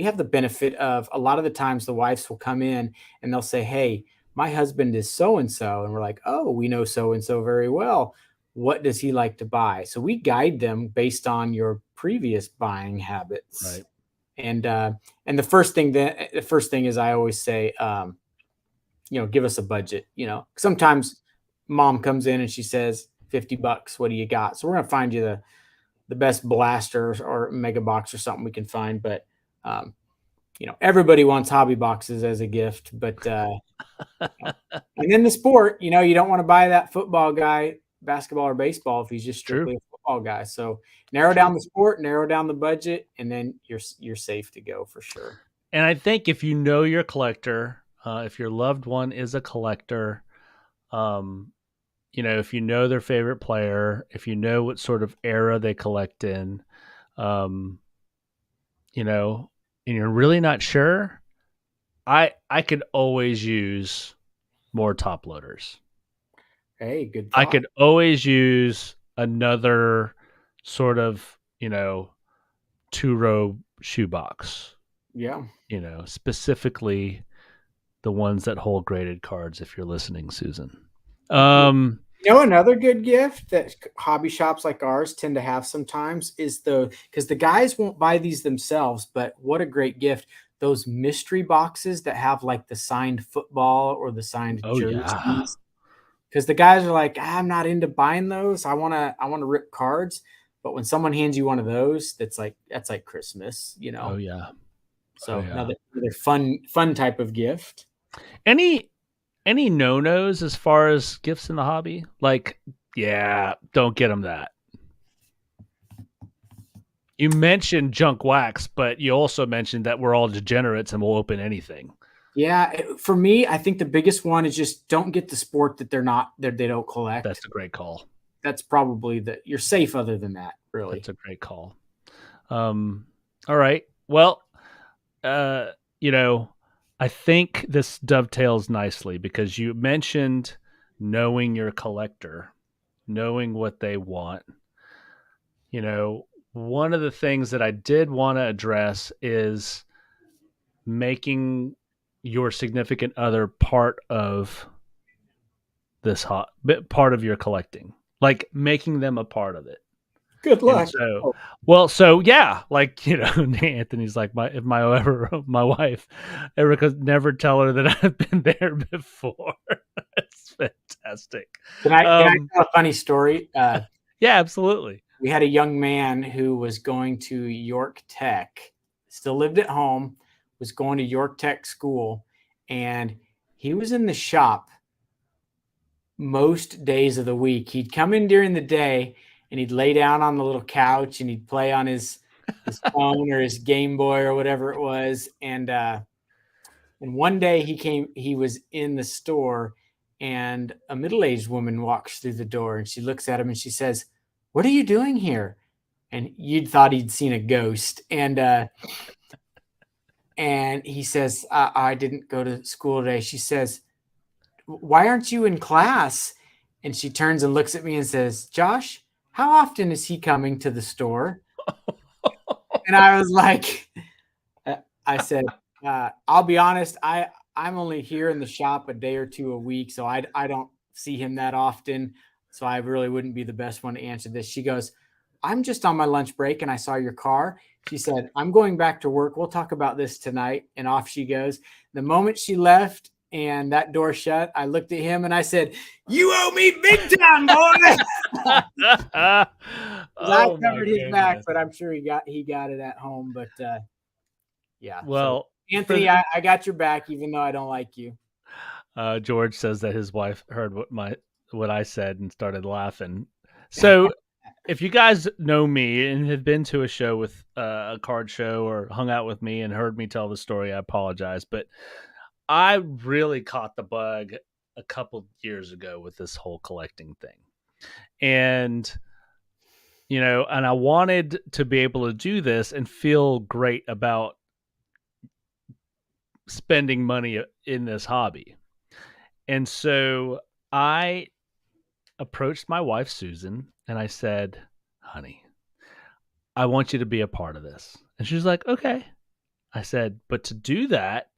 have the benefit of a lot of the times the wives will come in and they'll say, hey, my husband is so and so, and we're like, oh, we know so and so very well. What does he like to buy? So we guide them based on your previous buying habits. Right. And the first thing is I always say, give us a budget. Sometimes mom comes in and she says $50. What do you got? So we're gonna find you the best blasters or mega box or something we can find. But everybody wants hobby boxes as a gift. But and then the sport, you don't want to buy that football guy basketball or baseball if he's just strictly a football guy. So narrow down the sport, narrow down the budget, and then you're safe to go for sure. And I think if you know your collector, if your loved one is a collector, if you know their favorite player, if you know what sort of era they collect in, and you're really not sure, I could always use more top loaders. Hey, good thought. I could always use another sort of, 2-row shoebox. Yeah. Specifically the ones that hold graded cards, if you're listening, Susan. Another good gift that hobby shops like ours tend to have sometimes is because the guys won't buy these themselves, but what a great gift. Those mystery boxes that have like the signed football or the signed jerseys. Yeah. Because the guys are like, I'm not into buying those. I wanna rip cards. But when someone hands you one of those, that's like Christmas, Oh yeah. So another fun type of gift. Any no-nos as far as gifts in the hobby? Like, don't get them that. You mentioned junk wax, but you also mentioned that we're all degenerates and we'll open anything. Yeah, for me, I think the biggest one is just don't get the sport that they don't collect. That's a great call. That's probably you're safe other than that, really. That's a great call. All right. Well, I think this dovetails nicely because you mentioned knowing your collector, knowing what they want. One of the things that I did want to address is making your significant other part of this part of your collecting, like making them a part of it. Good luck. Anthony's like, if my wife ever could never tell her that I've been there before. It's fantastic. Can I tell a funny story? Yeah, absolutely. We had a young man who was going to York Tech, still lived at home, was going to York Tech school, and he was in the shop most days of the week. He'd come in during the day and he'd lay down on the little couch and he'd play on his phone or his Game Boy or whatever it was. And one day he was in the store and a middle-aged woman walks through the door and she looks at him and she says, "What are you doing here?" And you'd thought he'd seen a ghost. And And he says, I didn't go to school today. She says, why aren't you in class? And she turns and looks at me and says, Josh, how often is he coming to the store? And I was like, I said, I'll be honest, I'm only here in the shop a day or two a week, so I don't see him that often. So I really wouldn't be the best one to answer this. She goes, I'm just on my lunch break and I saw your car. She said, I'm going back to work. We'll talk about this tonight. And off she goes. The moment she left and that door shut, I looked at him and I said, you owe me big time, boy. I covered his back, but I'm sure he got it at home. But yeah. Well, so, Anthony, I got your back, even though I don't like you. George says that his wife heard what I said and started laughing. So if you guys know me and have been to a show with a card show or hung out with me and heard me tell the story, I apologize. But I really caught the bug a couple years ago with this whole collecting thing. And, and I wanted to be able to do this and feel great about spending money in this hobby. And so I approached my wife, Susan, and I said, honey, I want you to be a part of this. And she's like, okay. I said, but to do that,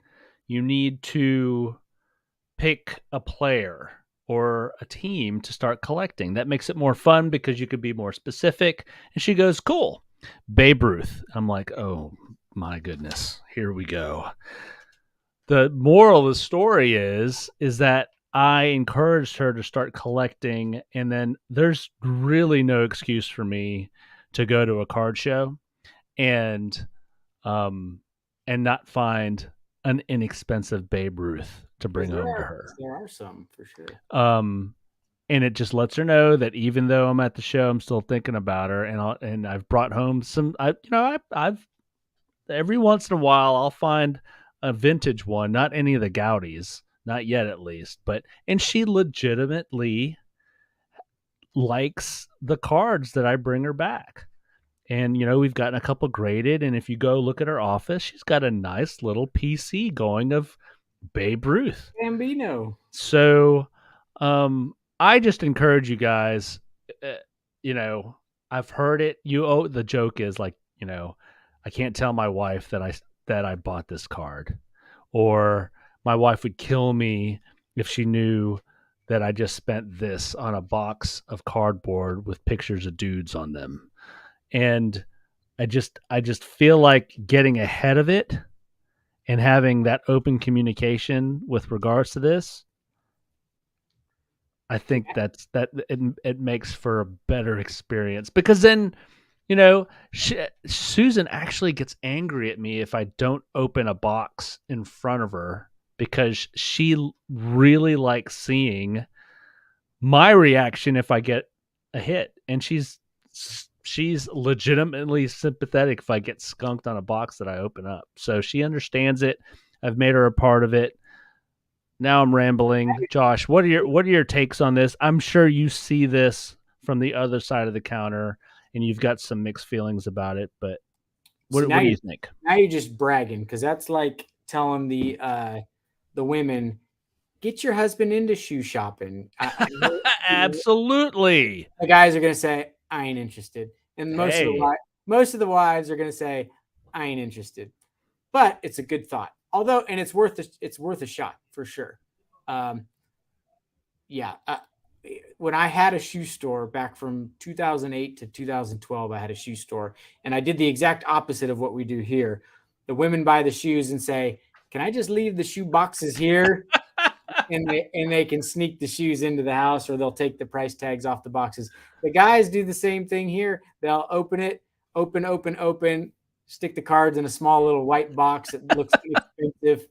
you need to pick a player or a team to start collecting. That makes it more fun because you could be more specific. And she goes, cool. Babe Ruth. I'm like, oh my goodness, here we go. The moral of the story is that I encouraged her to start collecting, and then there's really no excuse for me to go to a card show and not find an inexpensive Babe Ruth to bring home to her. There are some for sure. And it just lets her know that even though I'm at the show, I'm still thinking about her, and I've brought home some. I've every once in a while I'll find a vintage one, not any of the Goudies. Not yet, at least. And she legitimately likes the cards that I bring her back. And, we've gotten a couple graded. And if you go look at her office, she's got a nice little PC going of Babe Ruth. Bambino. So I just encourage you guys, I've heard it. The joke is like, I can't tell my wife that I bought this card. Or my wife would kill me if she knew that I just spent this on a box of cardboard with pictures of dudes on them. And I just feel like getting ahead of it and having that open communication with regards to this. I think it makes for a better experience, because then, Susan actually gets angry at me if I don't open a box in front of her, because she really likes seeing my reaction if I get a hit. And she's legitimately sympathetic if I get skunked on a box that I open up. So she understands it. I've made her a part of it. Now I'm rambling. Josh, what are your takes on this? I'm sure you see this from the other side of the counter and you've got some mixed feelings about it, but what do you think? Now you're just bragging, because that's like telling the women, get your husband into shoe shopping. Absolutely. The guys are going to say, I ain't interested. And most of the wives are going to say, I ain't interested. But it's a good thought. Although, and it's worth a shot for sure. When I had a shoe store back from 2008 to 2012, I had a shoe store, and I did the exact opposite of what we do here. The women buy the shoes and say, can I just leave the shoe boxes here? and they can sneak the shoes into the house, or they'll take the price tags off the boxes. The guys do the same thing here. They'll open it, open, stick the cards in a small little white box that looks expensive,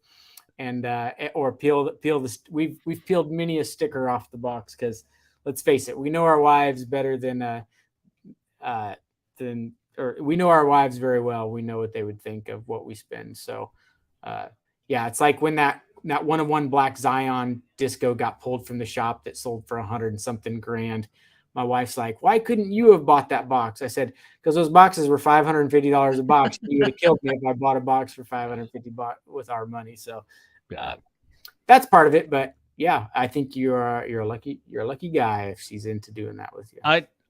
and or peel the. We've peeled many a sticker off the box, because let's face it, we know our wives better than we know our wives very well. We know what they would think of what we spend. So it's like when that 1-of-1 black Zion disco got pulled from the shop that sold for $100 and something grand. my wife's like, why couldn't you have bought that box? I said, because those boxes were $550 a box. You would have killed me if I bought a box for $550 with our money. So that's part of it. But yeah, I think you're a lucky guy if she's into doing that with you.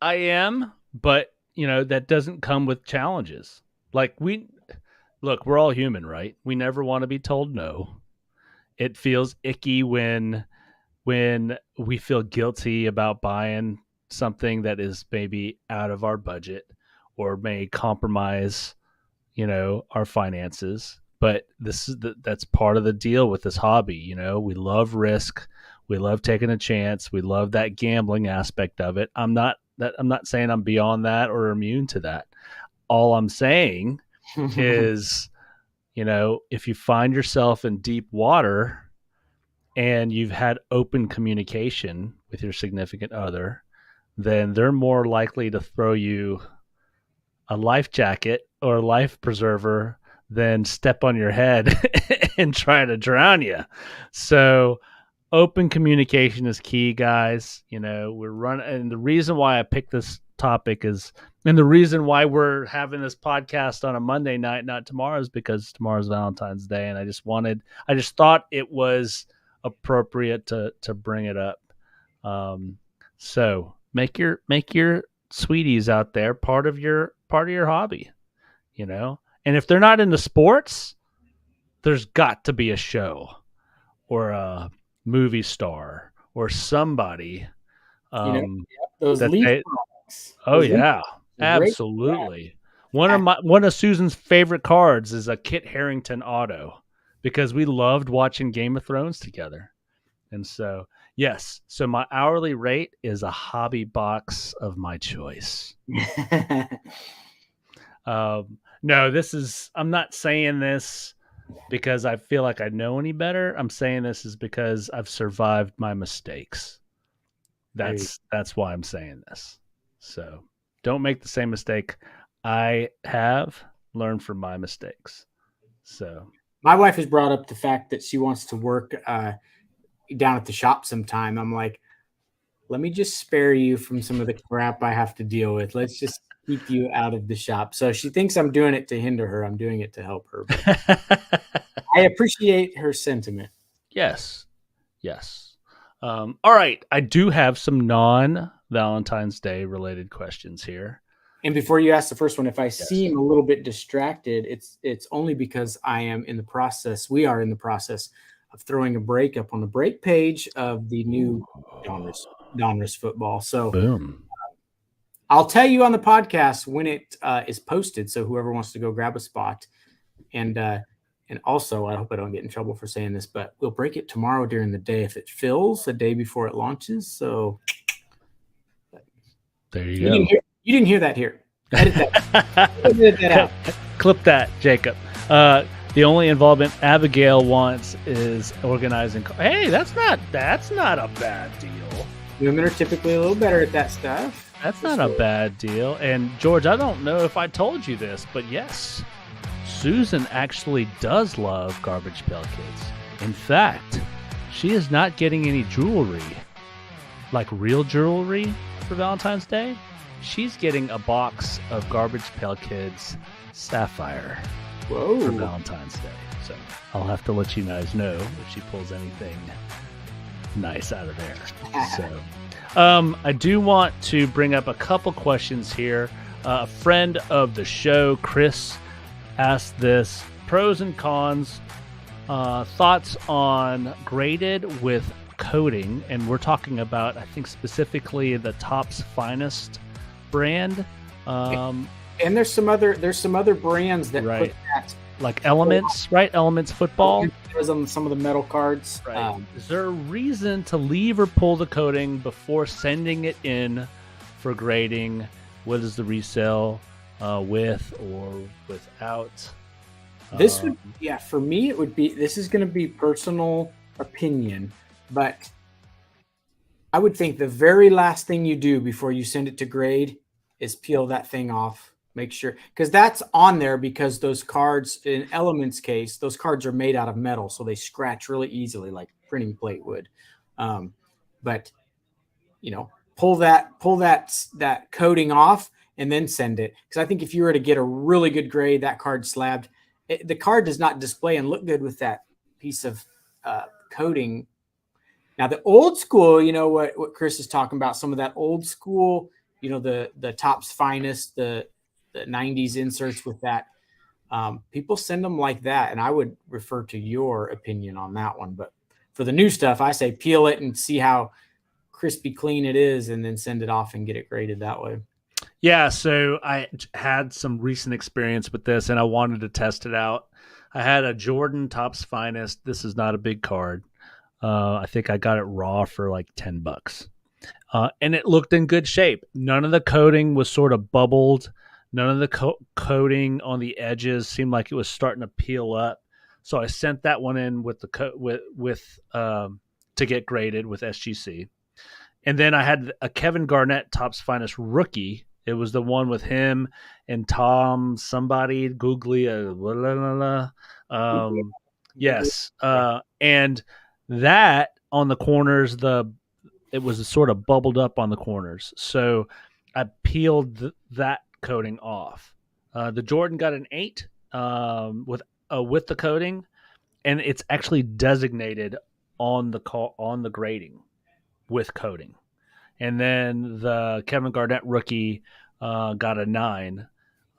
I am, but that doesn't come with challenges. Like we're all human, right? We never want to be told no. It feels icky when we feel guilty about buying something that is maybe out of our budget or may compromise, our finances. But that's part of the deal with this hobby. We love risk. We love taking a chance. We love that gambling aspect of it. I'm not saying I'm beyond that or immune to that. All I'm saying is, if you find yourself in deep water and you've had open communication with your significant other, then they're more likely to throw you a life jacket or a life preserver than step on your head and try to drown you. So open communication is key, guys. We're running, and the reason why I picked this topic and the reason why we're having this podcast on a Monday night, not tomorrow, is because tomorrow's Valentine's Day, and I just thought it was appropriate to bring it up. So make your sweeties out there part of your hobby, and if they're not into sports, there's got to be a show or a movie star or somebody those Leaf products. Oh yeah, absolutely. One of Susan's favorite cards is a Kit Harington auto because we loved watching Game of Thrones together. And so, yes, so my hourly rate is a hobby box of my choice. No, I'm not saying this because I feel like I know any better. I'm saying this is because I've survived my mistakes. That's why I'm saying this. So don't make the same mistake I have. Learn from my mistakes. So my wife has brought up the fact that she wants to work down at the shop sometime. I'm like, let me just spare you from some of the crap I have to deal with. Let's just keep you out of the shop. So she thinks I'm doing it to hinder her. I'm doing it to help her. I appreciate her sentiment. Yes. All right. I do have some non-Valentine's Day related questions here. And before you ask the first one, if I seem a little bit distracted, it's only because we are in the process of throwing a break up on the break page of the new Donruss football. So boom. I'll tell you on the podcast when it is posted. So whoever wants to go grab a spot, and also, I hope I don't get in trouble for saying this, but we'll break it tomorrow during the day if it fills the day before it launches. So there you go. You didn't hear that here. Edit that. Edit that out. Clip that, Jacob. The only involvement Abigail wants is organizing. Hey, that's not a bad deal. Women are typically a little better at that stuff. That's not a bad deal. And George, I don't know if I told you this, but yes, Susan actually does love Garbage Pail Kids. In fact, she is not getting any jewelry, like real jewelry, for Valentine's Day. She's getting a box of Garbage Pail Kids Sapphire for Valentine's Day. So I'll have to let you guys know if she pulls anything nice out of there. So I do want to bring up a couple questions here. A friend of the show, Chris, asked this: pros and cons, thoughts on graded with coating, and we're talking about, I think, specifically the Topps Finest brand. And there's some other brands that put that, like Elements, right? Elements Football. There's on some of the metal cards. Right. Is there a reason to leave or pull the coating before sending it in for grading? What is the resale with or without? This would, for me, it would be, this is going to be personal opinion, but I would think the very last thing you do before you send it to grade is peel that thing off. Make sure, because that's on there, because those cards, in Elements case, those cards are made out of metal, so they scratch really easily like printing plate would. But pull that coating off and then send it. Because I think if you were to get a really good grade, that card slabbed, the card does not display and look good with that piece of coating. Now the old school, you know what Chris is talking about, some of that old school, you know, the Topps Finest, the 90s inserts with that. People send them like that, and I would refer to your opinion on that one. But for the new stuff, I say peel it and see how crispy clean it is, and then send it off and get it graded that way. Yeah, so I had some recent experience with this, and I wanted to test it out. I had a Jordan Topps Finest. This is not a big card. I think I got it raw for like $10. And it looked in good shape. None of the coating was sort of bubbled. None of the coating on the edges seemed like it was starting to peel up. So I sent that one in with the to get graded with SGC. And then I had a Kevin Garnett Topps Finest rookie. It was the one with him and Tom somebody Googlia. Yes. And that on the corners, it was sort of bubbled up on the corners. So I peeled that coating off. The Jordan got an 8 with the coating, and it's actually designated on the grading with coating. And then the Kevin Garnett rookie got a 9.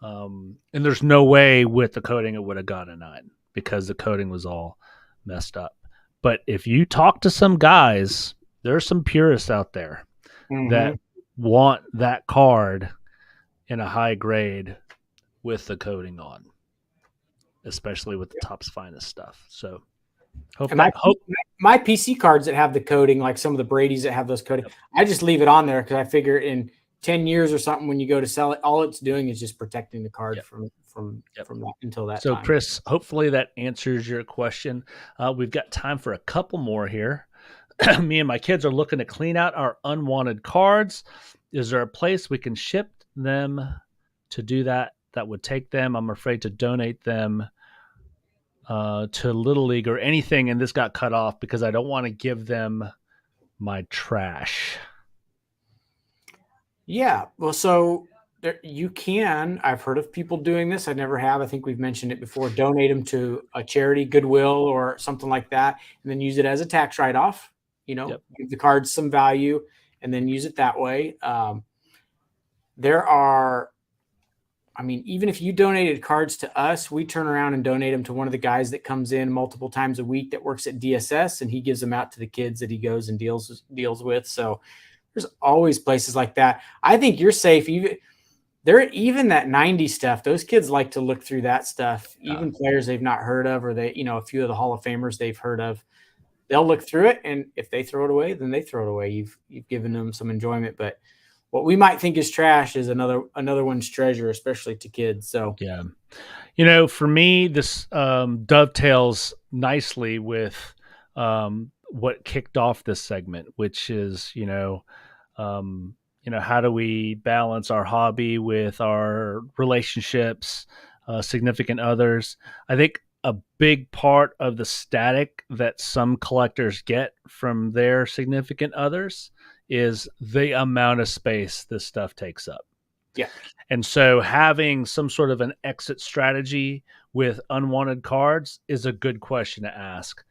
And there's no way with the coating it would have got a 9 because the coating was all messed up. But if you talk to some guys, there's some purists out there that want that card in a high grade with the coating on, especially with the Topps Finest stuff. So my PC cards that have the coating, like some of the Brady's that have those coating, I just leave it on there because I figure in 10 years or something, when you go to sell it, all it's doing is just protecting the card from that until that time. So Chris, hopefully that answers your question. We've got time for a couple more here. Me and my kids are looking to clean out our unwanted cards. Is there a place we can ship them to do that would take them? I'm afraid to donate them to Little League or anything, and this got cut off because I don't want to give them my trash. Yeah, well, so you can. I've heard of people doing this. I never have. I think we've mentioned it before. Donate them to a charity, Goodwill, or something like that, and then use it as a tax write-off. You know, give the cards some value, and then use it that way. There are, I mean, even if you donated cards to us, we turn around and donate them to one of the guys that comes in multiple times a week that works at DSS, and he gives them out to the kids that he goes and deals with. So there's always places like that. I think you're safe. Even that 90s stuff, those kids like to look through that stuff. Even players they've not heard of, or a few of the Hall of Famers they've heard of, they'll look through it, and if they throw it away, then they throw it away. You've given them some enjoyment, but what we might think is trash is another one's treasure, especially to kids. So yeah, for me, this dovetails nicely with what kicked off this segment, which is how do we balance our hobby with our relationships, significant others? I think a big part of the static that some collectors get from their significant others is the amount of space this stuff takes up. Yeah. And so having some sort of an exit strategy with unwanted cards is a good question to ask.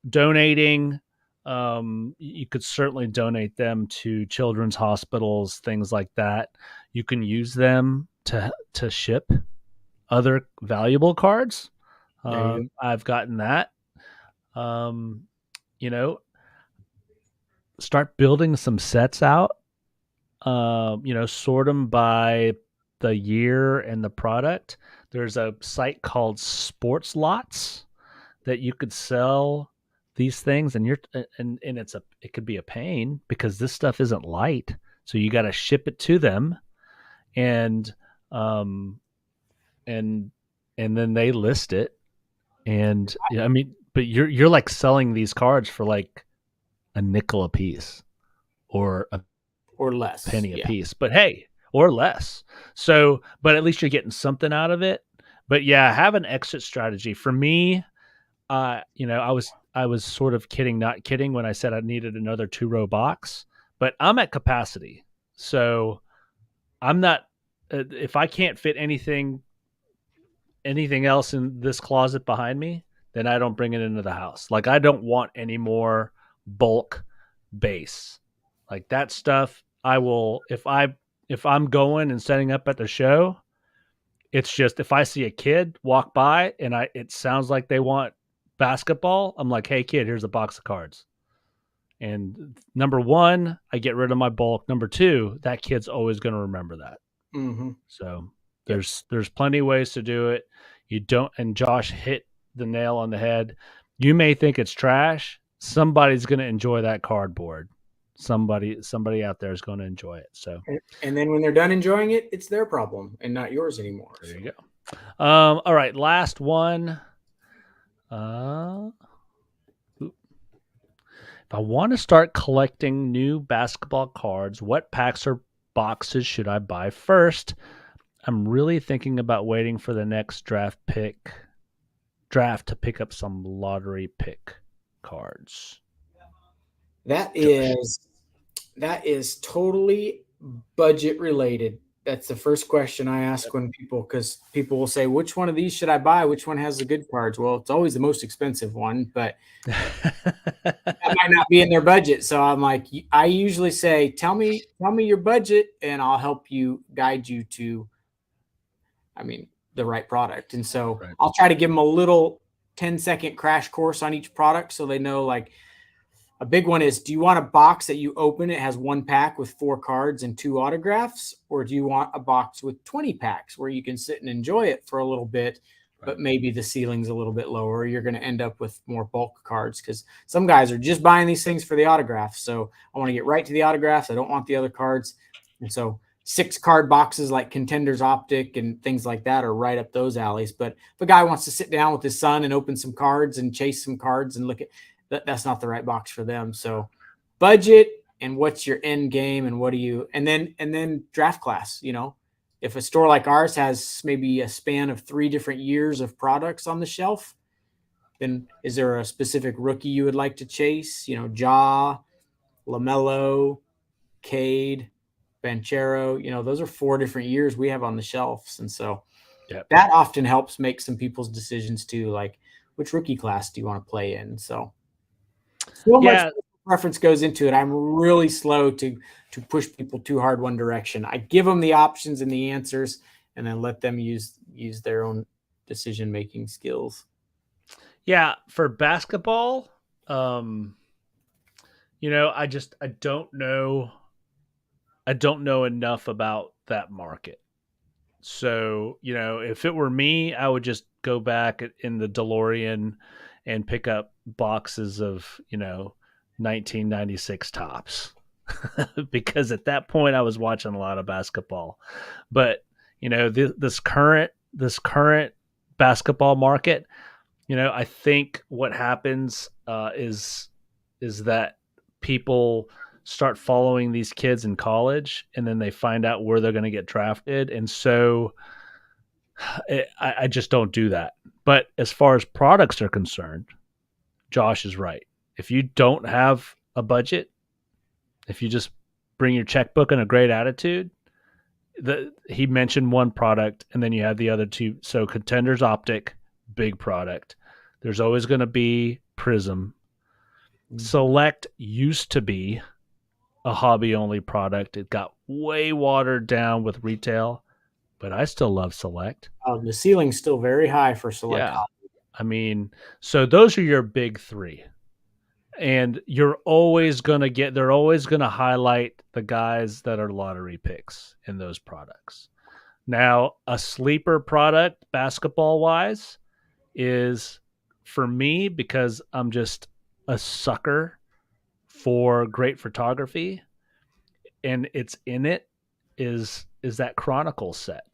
Donating, you could certainly donate them to children's hospitals, things like that. You can use them to ship other valuable cards. I've gotten that. Start building some sets out. Sort them by the year and the product. There's a site called Sports Lots that you could sell these things, and it could be a pain because this stuff isn't light, so you got to ship it to them, and then they list it, and but you're like selling these cards for like a nickel a piece, or less, penny a piece, but hey, or less. So, but at least you're getting something out of it. But yeah, have an exit strategy. For me, I was sort of kidding, not kidding when I said I needed another 2-row box, but I'm at capacity. So I'm not, if I can't fit anything else in this closet behind me, then I don't bring it into the house. Like, I don't want any more bulk base. Like, that stuff I will, if I'm going and setting up at the show, it's just, if I see a kid walk by and it sounds like they want basketball, I'm like, hey kid, here's a box of cards. And number one, I get rid of my bulk. Number two, that kid's always going to remember that. Mm-hmm. So there's plenty of ways to do it. You don't, and Josh hit the nail on the head. You may think it's trash. Somebody's going to enjoy that cardboard. Somebody out there is going to enjoy it. So, and then when they're done enjoying it, it's their problem and not yours anymore. There you go. All right, last one. If I want to start collecting new basketball cards, what packs or boxes should I buy first? I'm really thinking about waiting for the next draft to pick up some lottery pick cards. That is totally budget related. That's the first question I ask when because people will say, which one of these should I buy? Which one has the good cards? Well, it's always the most expensive one, but that might not be in their budget. So I'm like, I usually say, tell me your budget and I'll help you guide you to, the right product. And so I'll try to give them a little 10-second crash course on each product. So they know, like, a big one is, do you want a box that you open, it has one pack with 4 cards and 2 autographs? Or do you want a box with 20 packs where you can sit and enjoy it for a little bit, but maybe the ceiling's a little bit lower? You're going to end up with more bulk cards because some guys are just buying these things for the autographs. So I want to get right to the autographs. I don't want the other cards. And so 6 card boxes like Contenders Optic and things like that are right up those alleys. But if a guy wants to sit down with his son and open some cards and chase some cards and look at, that's not the right box for them. So budget and what's your end game and what do you, and then draft class. If a store like ours has maybe a span of 3 different years of products on the shelf, then is there a specific rookie you would like to chase? Ja, LaMelo, Cade, Banchero, those are 4 different years we have on the shelves. And so that often helps make some people's decisions too. Like, which rookie class do you want to play in? So much preference goes into it. I'm really slow to push people too hard one direction. I give them the options and the answers and then let them use their own decision-making skills. Yeah. For basketball, I don't know enough about that market. So, if it were me, I would just go back in the DeLorean and pick up boxes of, 1996 tops because at that point I was watching a lot of basketball. But, this current basketball market, I think what happens is that people start following these kids in college and then they find out where they're going to get drafted. And so I just don't do that. But as far as products are concerned, Josh is right. If you don't have a budget, if you just bring your checkbook and a great attitude, he mentioned one product and then you have the other 2. So Contenders Optic, big product. There's always going to be Prism. Select used to be a hobby-only product. It got way watered down with retail, but I still love Select. The ceiling's still very high for Select. Yeah. So those are your big 3. And they're always going to highlight the guys that are lottery picks in those products. Now, a sleeper product basketball-wise is, for me, because I'm just a sucker for great photography, and it's in it, is that Chronicles set.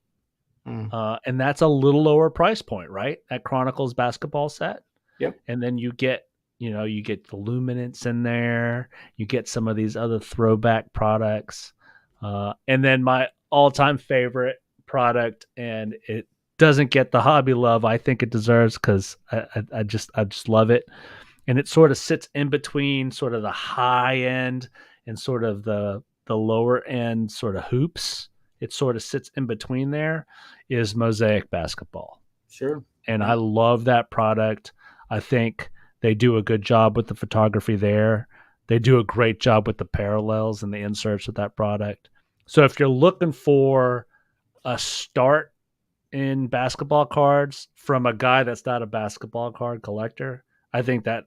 And that's a little lower price point, right? That Chronicles basketball set. Yep. And then you get the luminance in there. You get some of these other throwback products. And then my all-time favorite product, and it doesn't get the hobby love I think it deserves because I just love it. And it sort of sits in between sort of the high end and sort of the lower end sort of hoops, it sort of sits in between there, is Mosaic Basketball. Sure. And I love that product. I think they do a good job with the photography there. They do a great job with the parallels and the inserts with that product. So if you're looking for a start in basketball cards from a guy that's not a basketball card collector, I think that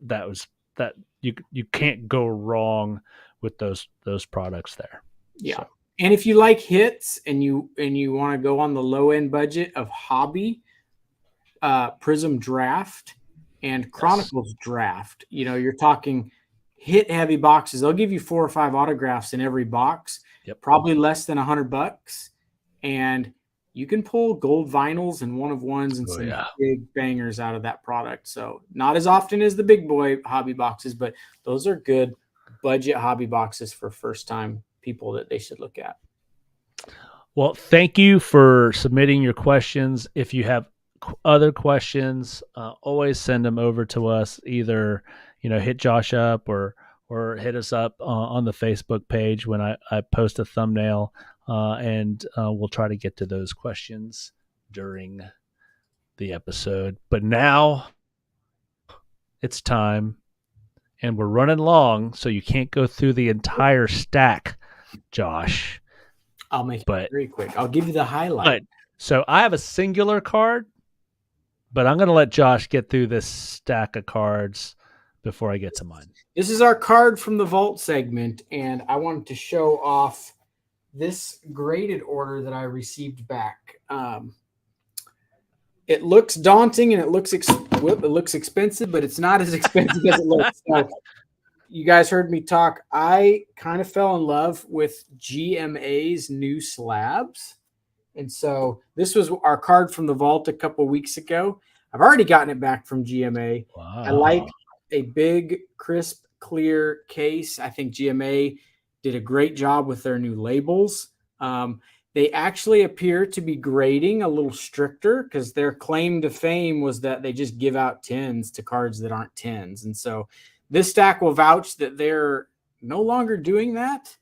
you can't go wrong with those products there. Yeah. So. And if you like hits and you want to go on the low end budget of Hobby, Prism Draft and Chronicles Draft, you're talking hit heavy boxes. They'll give you 4 or 5 autographs in every box, probably less than $100, and you can pull gold vinyls and one of ones and some big bangers out of that product. So not as often as the big boy hobby boxes, but those are good budget hobby boxes for first time people that they should look at. Well, thank you for submitting your questions. If you have other questions, always send them over to us. Either, hit Josh up or hit us up on the Facebook page when I post a thumbnail, and we'll try to get to those questions during the episode. But now it's time, and we're running long, so you can't go through the entire stack, Josh. I'll make it very quick. I'll give you the highlight. So I have a singular card, but I'm going to let Josh get through this stack of cards before I get to mine. This is our card from the vault segment, and I wanted to show off this graded order that I received back. It looks daunting and it looks expensive, but it's not as expensive as it looks. So, you guys heard me talk. I kind of fell in love with GMA's new slabs. And so this was our card from the vault a couple weeks ago. I've already gotten it back from GMA. Wow. I like a big, crisp, clear case. I think GMA did a great job with their new labels. They actually appear to be grading a little stricter because their claim to fame was that they just give out 10s to cards that aren't 10s. And so this stack will vouch that they're no longer doing that.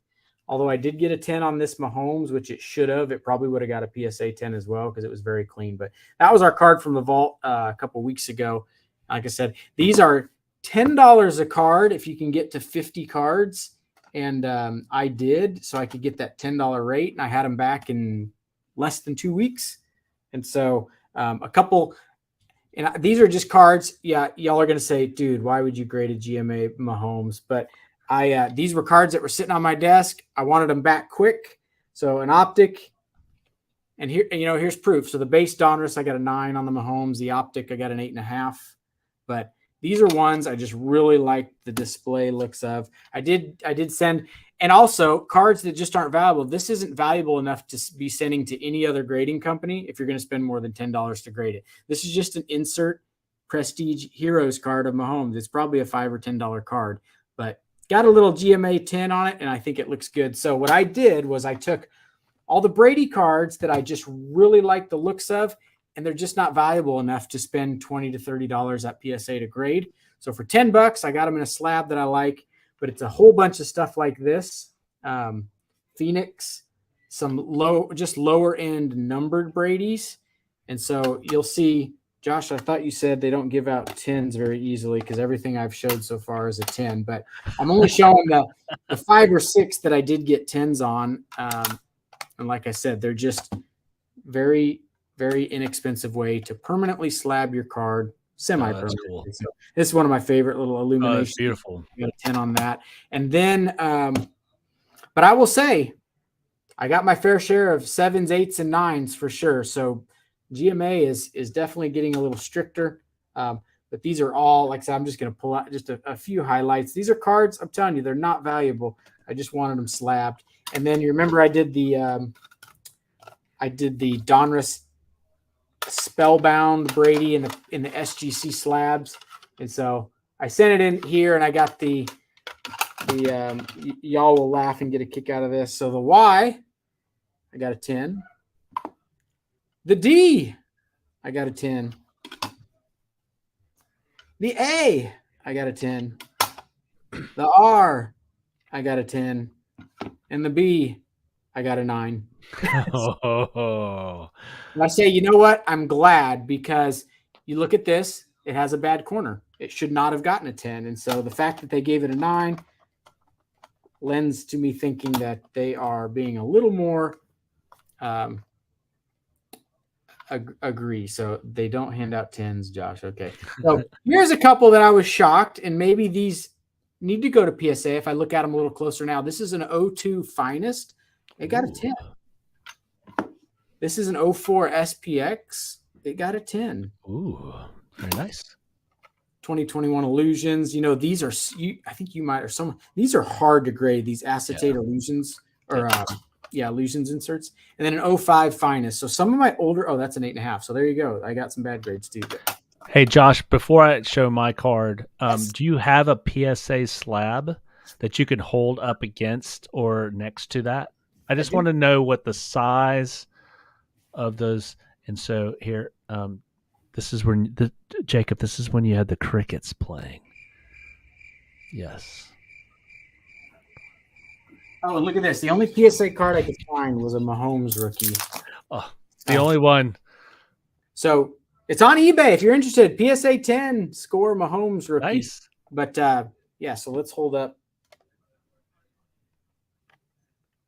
Although I did get a 10 on this Mahomes, which it should have. It probably would have got a PSA 10 as well because it was very clean. But that was our card from the vault a couple weeks ago. Like I said, these are $10 a card if you can get to 50 cards. And I did, so I could get that $10 rate. And I had them back in less than 2 weeks. And so a couple – and these are just cards. Yeah, y'all are going to say, dude, why would you grade a GMA Mahomes? But these were cards that were sitting on my desk. I wanted them back quick. So an optic, and here, here's proof. So the base Donruss, I got a 9 on the Mahomes. The optic, I got an 8.5. But these are ones I just really like the display looks of. I did send, and also cards that just aren't valuable. This isn't valuable enough to be sending to any other grading company if you're going to spend more than $10 to grade it. This is just an insert Prestige Heroes card of Mahomes. It's probably a $5 or $10 card, but got a little GMA 10 on it, and I think it looks good. So what I did was I took all the Brady cards that I just really like the looks of, and they're just not valuable enough to spend $20 to $30 at PSA to grade. So for $10, I got them in a slab that I like, but it's a whole bunch of stuff like this. Phoenix, some lower end numbered Brady's. And so you'll see, Josh, I thought you said they don't give out 10s very easily because everything I've showed so far is a 10, but I'm only showing the 5 or 6 that I did get 10s on. And like I said, they're just very, very inexpensive way to permanently slab your card, semi-permanently. Cool. So this is one of my favorite little illuminations. Oh, that's beautiful. I got a 10 on that. And then, but I will say, I got my fair share of 7s, 8s, and 9s for sure. So GMA is definitely getting a little stricter. But these are all, like I said, I'm just going to pull out just a few highlights. These are cards, I'm telling you, they're not valuable. I just wanted them slabbed. And then you remember I did the Donruss Spellbound Brady in the SGC slabs. And so I sent it in here, and I got the y'all will laugh and get a kick out of this. So the Y, I got a 10. The D, I got a 10. The A, I got a 10. The R, I got a 10. And the B, I got a 9. Oh. I say, you know what? I'm glad because you look at this, it has a bad corner. It should not have gotten a 10. And so the fact that they gave it a 9 lends to me thinking that they are being a little more agree. So they don't hand out 10s, Josh. Okay. So here's a couple that I was shocked, and maybe these need to go to PSA if I look at them a little closer now. This is an 02 Finest. It got a 10. This is an 04 SPX. It got a 10. Ooh, very nice. 2021 Illusions. These are, I think you might, or some, these are hard to grade, these acetate Illusions, or Illusions inserts. And then an 05 Finest. So some of my older, that's an 8.5. So there you go. I got some bad grades too. Hey, Josh, before I show my card, do you have a PSA slab that you can hold up against or next to that? I just want to know what the size of those. And so here, this is when Jacob, this is when you had the crickets playing. Yes. Oh, and look at this. The only PSA card I could find was a Mahomes rookie. Oh, the only one. So it's on eBay if you're interested. PSA 10 score Mahomes rookie. Nice. But so let's hold up.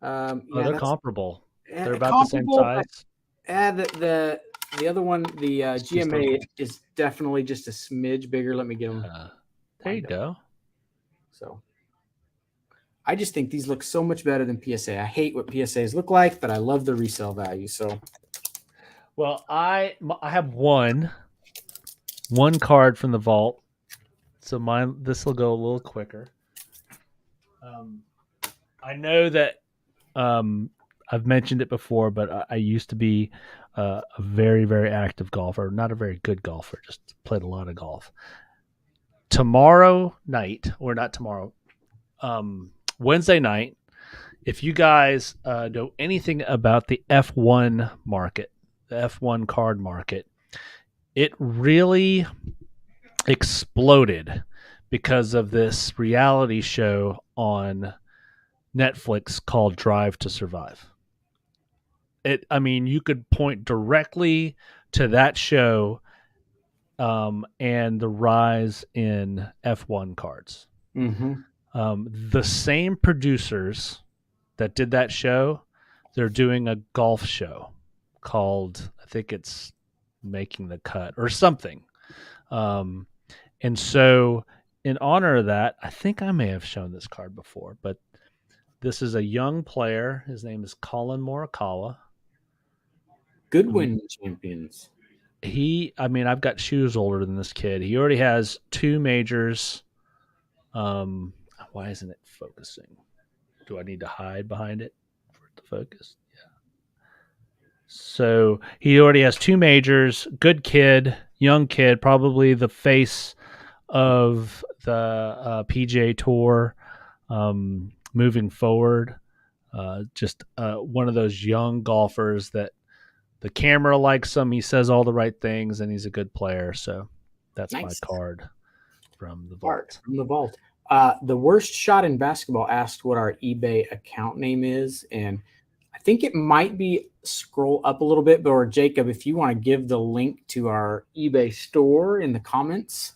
They're comparable. They're about the same size. The other one, the GMA is definitely just a smidge bigger. Let me get them. There you go. So I just think these look so much better than PSA. I hate what PSAs look like, but I love the resale value. So, well, I have one card from the vault, so this will go a little quicker. I know that I've mentioned it before, but I used to be a very, very active golfer. Not a very good golfer, just played a lot of golf. Tomorrow night, or not tomorrow, Wednesday night, if you guys know anything about the F1 market, the F1 card market, it really exploded because of this reality show on Netflix called Drive to Survive. You could point directly to that show and the rise in F1 cards. Mm-hmm. The same producers that did that show, they're doing a golf show called, I think it's Making the Cut or something. And so in honor of that, I think I may have shown this card before, but this is a young player. His name is Colin Morikawa. Goodwin champions. I've got shoes older than this kid. He already has 2 majors. Why isn't it focusing? Do I need to hide behind it for it to focus? Yeah. So he already has 2 majors. Good kid, young kid, probably the face of the PGA Tour moving forward. Just one of those young golfers that the camera likes him. He says all the right things, and he's a good player. So that's nice. My card from the vault. The Worst Shot in Basketball asked what our eBay account name is, and I think it might be scroll up a little bit, but or Jacob, if you want to give the link to our eBay store in the comments,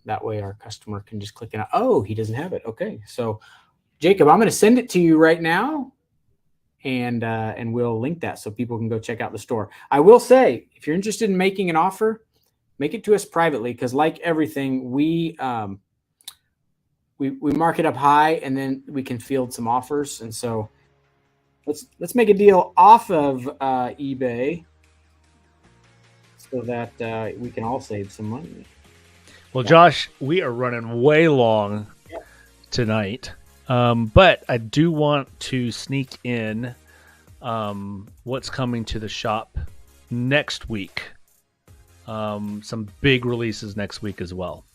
that way our customer can just click it. Oh, he doesn't have it. Okay, so Jacob, I'm going to send it to you right now, and we'll link that so people can go check out the store. I will say, if you're interested in making an offer, make it to us privately, because like everything, we mark it up high, and then we can field some offers. And so let's make a deal off of eBay so that we can all save some money. Well, Josh, we are running way long tonight, but I do want to sneak in what's coming to the shop next week. Some big releases next week as well.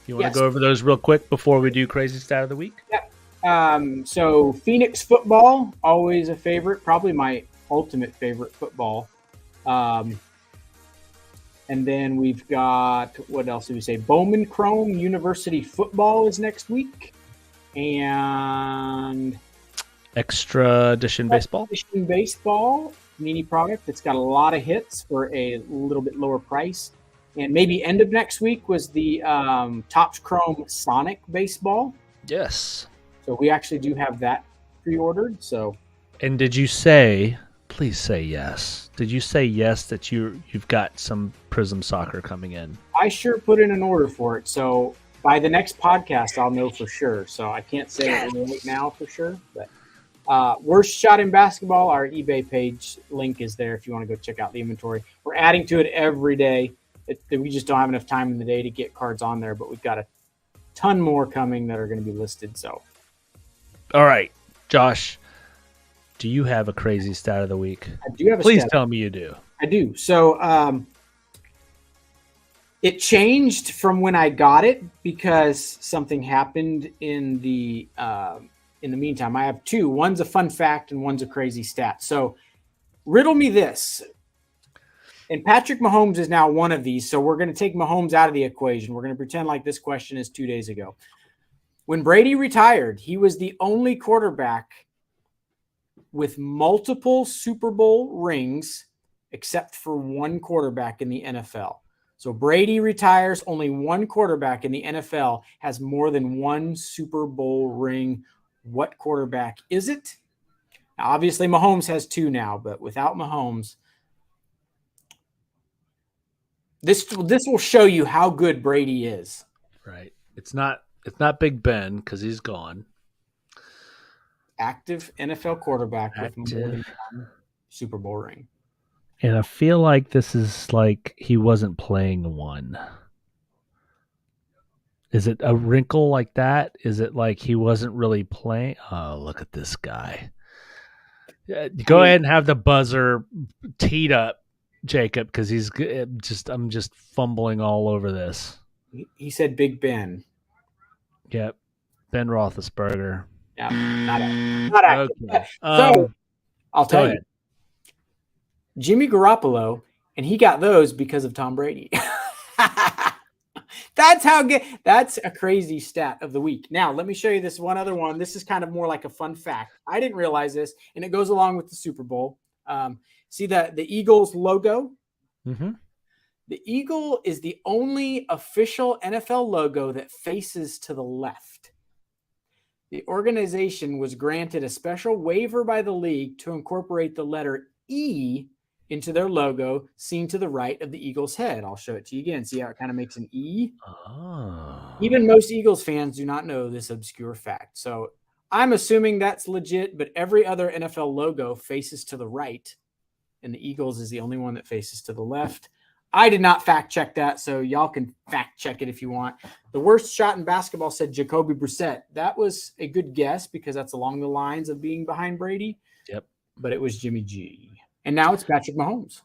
You want to go over those real quick before we do Crazy Stat of the Week? Yeah. So Phoenix football, always a favorite, probably my ultimate favorite football. And then we've got, what else did we say? Bowman Chrome University football is next week. and Extra edition baseball. Edition baseball mini product that's got a lot of hits for a little bit lower price. And maybe end of next week was the Topps Chrome Sonic baseball. Yes. So we actually do have that pre-ordered. So. And did you say? Please say yes. Did you say yes that you've got some Prism Soccer coming in? I sure put in an order for it. So by the next podcast, I'll know for sure. So I can't say it right now for sure. But worst shot in basketball, our eBay page link is there if you want to go check out the inventory. We're adding to it every day. We just don't have enough time in the day to get cards on there, but we've got a ton more coming that are going to be listed. So, all right, Josh, do you have a crazy stat of the week? I do have. Please tell me you do. I do. So, it changed from when I got it because something happened in the meantime. I have two. One's a fun fact and one's a crazy stat. So, riddle me this. And Patrick Mahomes is now one of these, so we're going to take Mahomes out of the equation. We're going to pretend like this question is 2 days ago. When Brady retired, he was the only quarterback with multiple Super Bowl rings except for one quarterback in the NFL. So Brady retires, only one quarterback in the NFL has more than one Super Bowl ring. What quarterback is it? Now, obviously, Mahomes has two now, but without Mahomes, This will show you how good Brady is. Right. It's not Big Ben because he's gone. Active NFL quarterback with more than one Super Bowl ring. And I feel like this is like he wasn't playing one. Is it a wrinkle like that? Is it like he wasn't really playing? Oh, look at this guy. Go ahead and have the buzzer teed up, Jacob, because I'm just fumbling all over this. He said Big Ben. Yep. Ben Roethlisberger. Yeah, not active. Okay. So I'll tell you. Jimmy Garoppolo, and he got those because of Tom Brady. That's a crazy stat of the week. Now, let me show you this one other one. This is kind of more like a fun fact. I didn't realize this, and it goes along with the Super Bowl. See the Eagles logo? Mm-hmm. The eagle is the only official NFL logo that faces to the left. The organization was granted a special waiver by the league to incorporate the letter E into their logo, seen to the right of the Eagles' head. I'll show it to you again. See how it kind of makes an E? Oh. Even most Eagles fans do not know this obscure fact. So I'm assuming that's legit, but every other NFL logo faces to the right, and the Eagles is the only one that faces to the left. I did not fact check that, so y'all can fact check it if you want. The worst shot in basketball said Jacoby Brissett. That was a good guess because that's along the lines of being behind Brady. Yep. But it was Jimmy G. And now it's Patrick Mahomes.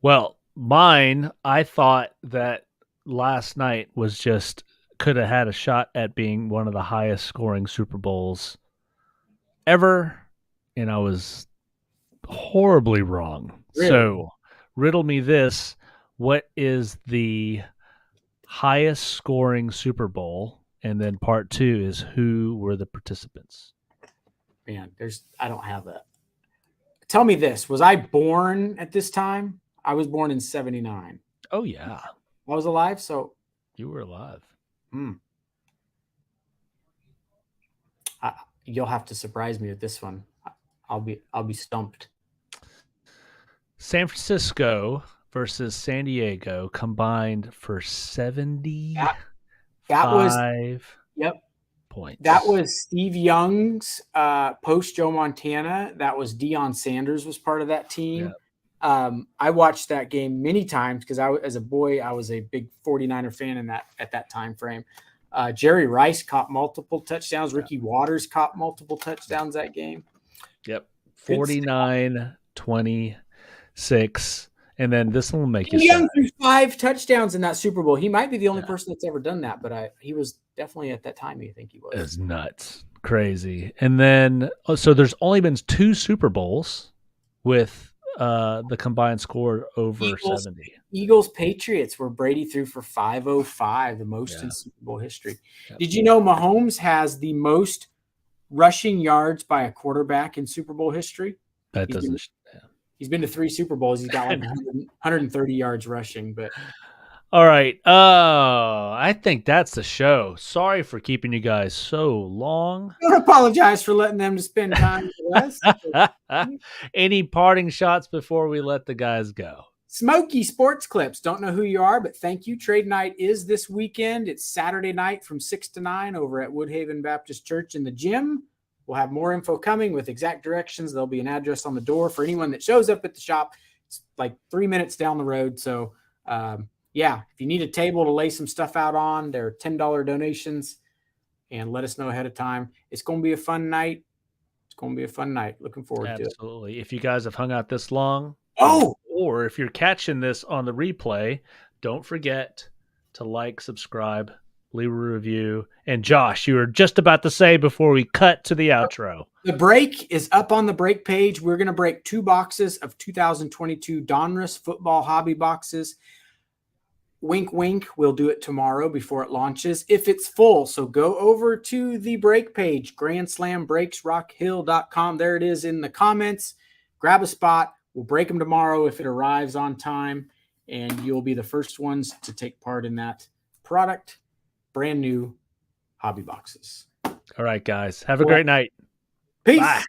Well, mine, I thought that last night was just could have had a shot at being one of the highest scoring Super Bowls ever, and I was horribly wrong. Really? So, riddle me this. What is the highest scoring Super Bowl? And then part 2 is who were the participants? Man, I don't have that. Tell me this. Was I born at this time? I was born in 79. Oh, yeah. I was alive, so. You were alive. You'll have to surprise me with this one. I'll be stumped. San Francisco versus San Diego combined for 75 that was points. That was Steve Young's post Joe Montana. That was Deion Sanders was part of that team. Yep. I watched that game many times because as a boy, I was a big 49er fan at that time frame. Jerry Rice caught multiple touchdowns. Ricky Waters caught multiple touchdowns that game. Yep. 49-26. And then this will make you Young threw 5 touchdowns in that Super Bowl. He might be the only person that's ever done that, but he was definitely at that time. I think he was. It's nuts. Crazy. And then, so there's only been 2 Super Bowls with the combined score over 70. Eagles Patriots, where Brady threw for 505, the most in Super Bowl history. Yep. Did you know Mahomes has the most rushing yards by a quarterback in Super Bowl history? That doesn't. He's been to 3 Super Bowls. He's got like 130 yards rushing. But all right. I think that's the show. Sorry for keeping you guys so long. Don't apologize for letting them to spend time with us. Any parting shots before we let the guys go? Smoky Sports Clips. Don't know who you are, but thank you. Trade night is this weekend. It's Saturday night from 6 to 9 over at Woodhaven Baptist Church in the gym. We'll have more info coming with exact directions. There'll be an address on the door for anyone that shows up at the shop. It's like 3 minutes down the road. So, if you need a table to lay some stuff out on, they're $10 donations, and let us know ahead of time. It's going to be a fun night. Looking forward to it. Absolutely. If you guys have hung out this long, or if you're catching this on the replay, don't forget to like, subscribe, leave a review. And Josh, you were just about to say before we cut to the outro. The break is up on the break page. We're going to break 2 boxes of 2022 Donruss football hobby boxes. Wink, wink. We'll do it tomorrow before it launches if it's full. So go over to the break page, GrandSlamBreaksRockHill.com. There it is in the comments. Grab a spot. We'll break them tomorrow if it arrives on time, and you'll be the first ones to take part in that product. Brand new hobby boxes. All right, guys. Have a great night. Peace. Bye.